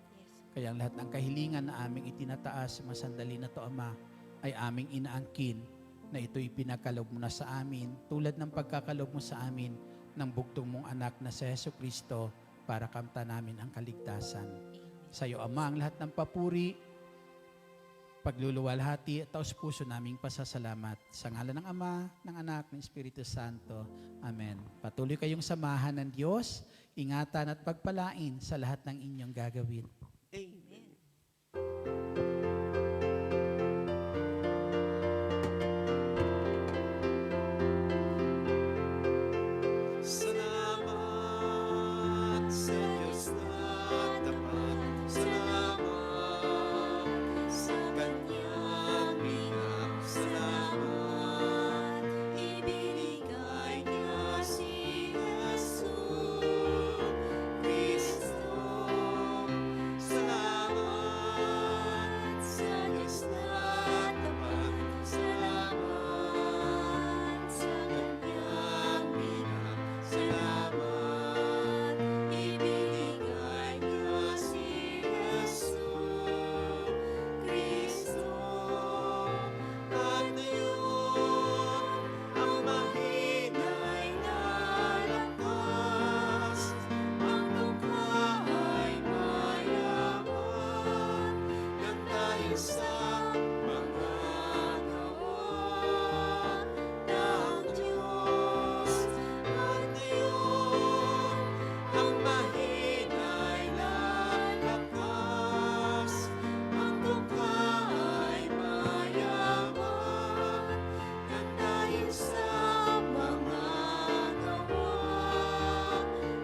Kaya ang lahat ng kahilingan na aming itinataas sa masandali na to, Ama, ay aming inaangkin na ito'y pinagkaloob mo na sa amin, tulad ng pagkakaloob mo sa amin ng bugtong mong anak na si Hesus Kristo para kamtan namin ang kaligtasan. Sa iyo, Ama, ang lahat ng papuri, pagluluwalhati at taos puso naming pasasalamat. Sa ngalan ng Ama, ng Anak, ng Espiritu Santo. Amen. Patuloy kayong samahan ng Diyos, ingatan at pagpalain sa lahat ng inyong gagawin. Amen. Salamat sa Diyos na tapat. Salamat sa Kanyang binak. Salamat, ibinigay niya si Hesus Kristo. Salamat sa Diyos na tapat. Salamat sa Kanyang binak. Salamat, ibinigay niya si Hesus Kristo. At ngayon, ang mahina'y lalakas, ang dukha ay mayaman, nang dahil sa mga gawa ng Diyos. At ngayon, ang mahina'y lalakas, ang dukha ay mayaman, nang dahil sa mga gawa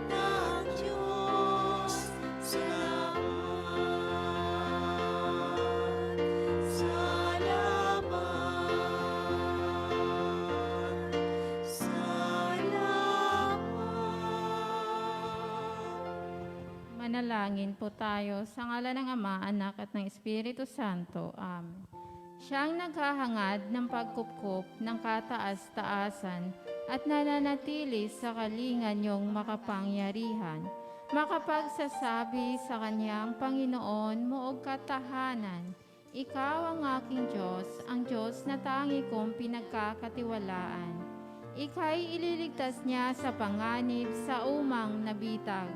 ng Diyos. Salamat, salamat. Manalangin po tayo sa ngalan ng Ama, Anak at ng Espiritu Santo. Amen. Siyang naghahangad ng pagkupkup ng kataas-taasan at nananatili sa kalingan niyong makapangyarihan, makapagsasabi sa kanyang Panginoon moog katahanan, ikaw ang aking Diyos, ang Diyos na tangi kong pinagkakatiwalaan. Ika'y ililigtas niya sa panganib sa umang nabitag,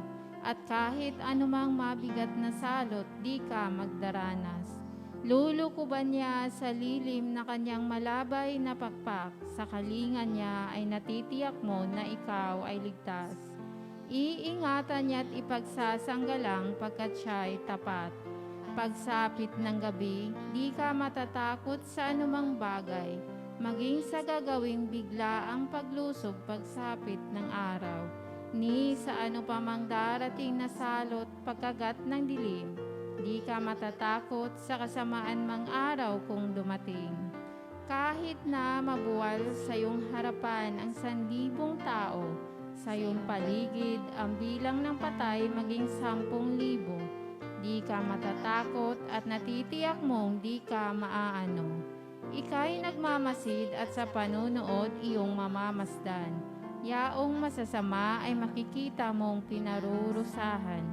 at kahit anumang mabigat na salot, di ka magdaranas. Lulukuban niya sa lilim na kanyang malabay na pakpak, sa kalingan niya ay natitiyak mo na ikaw ay ligtas. Iingatan niya't ipagsasanggalang pagkat siya'y tapat. Pagsapit ng gabi, di ka matatakot sa anumang bagay, maging sa gagawing bigla ang paglusob pagsapit ng araw. Ni sa ano pa mang darating na salot pagkagat ng dilim, di ka matatakot sa kasamaan mang araw kung dumating. Kahit na mabuwal sa iyong harapan ang 1,000 tao, sa iyong paligid ang bilang ng patay maging 10,000, di ka matatakot at natitiyak mong di ka maaano. Ika'y nagmamasid at sa panunood iyong mamamasdan. Yaong masasama ay makikita mong pinarurusahan,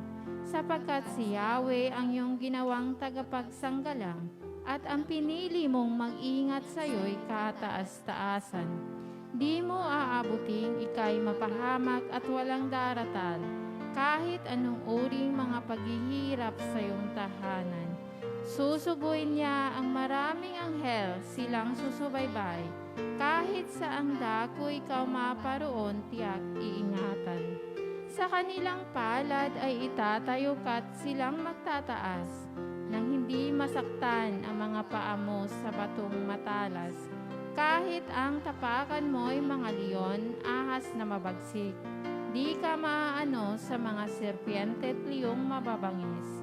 sapagkat si Yahweh ang iyong ginawang tagapagsanggalang at ang pinili mong mag-ingat sa iyo'y kataas-taasan. Di mo aabuting ika'y mapahamak at walang daratal, kahit anong uring mga paghihirap sa iyong tahanan. Susubuin niya ang maraming anghel, silang susubaybay. Kahit sa ang dako ikaw maparoon, tiyak iingatan. Sa kanilang palad ay itatayo ka't silang magtataas, nang hindi masaktan ang mga paa mo sa batong matalas. Kahit ang tapakan mo'y mga leon, ahas na mabagsik, di ka maaano sa mga serpiente at liyong mababangis.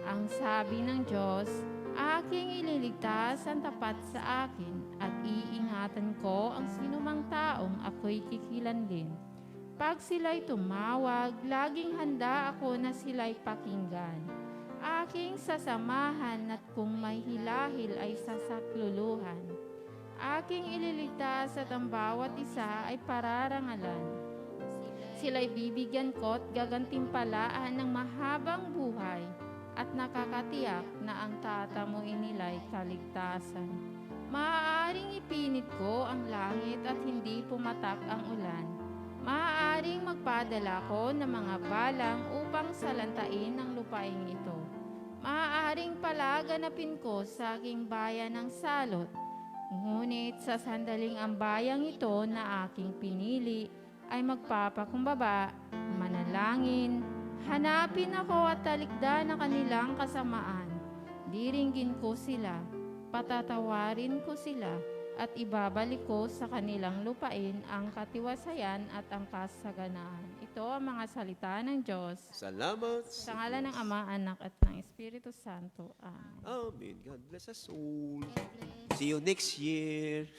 Ang sabi ng Diyos, aking ililigtas ang tapat sa akin at iingatan ko ang sinumang taong ako'y kikilanlin. Pag sila'y tumawag, laging handa ako na sila'y pakinggan. Aking sasamahan at kung may hilahil ay sasakluluhan. Aking ililigtas at ang bawat isa ay pararangalan. Sila'y bibigyan ko't gagantimpalaan ng mahabang buhay at nakakatiyak na ang tatamuin nila'y kaligtasan. Maaaring ipinit ko ang langit at hindi pumatak ang ulan. Maaaring magpadala ko ng mga balang upang salantain ang lupaing ito. Maaaring palaganapin ko sa aking bayan ng salot. Ngunit sa sandaling ang bayang ito na aking pinili, ay magpapakumbaba, manalangin, hanapin ako at talikdan ang kanilang kasamaan. Diringgin ko sila, patatawarin ko sila, at ibabalik ko sa kanilang lupain ang katiwasayan at ang kasaganaan. Ito ang mga salita ng Diyos. Salamat. Sa ngalan ng Ama, Anak, at ng Espiritu Santo. Amen. Amen. God bless us all. See you next year.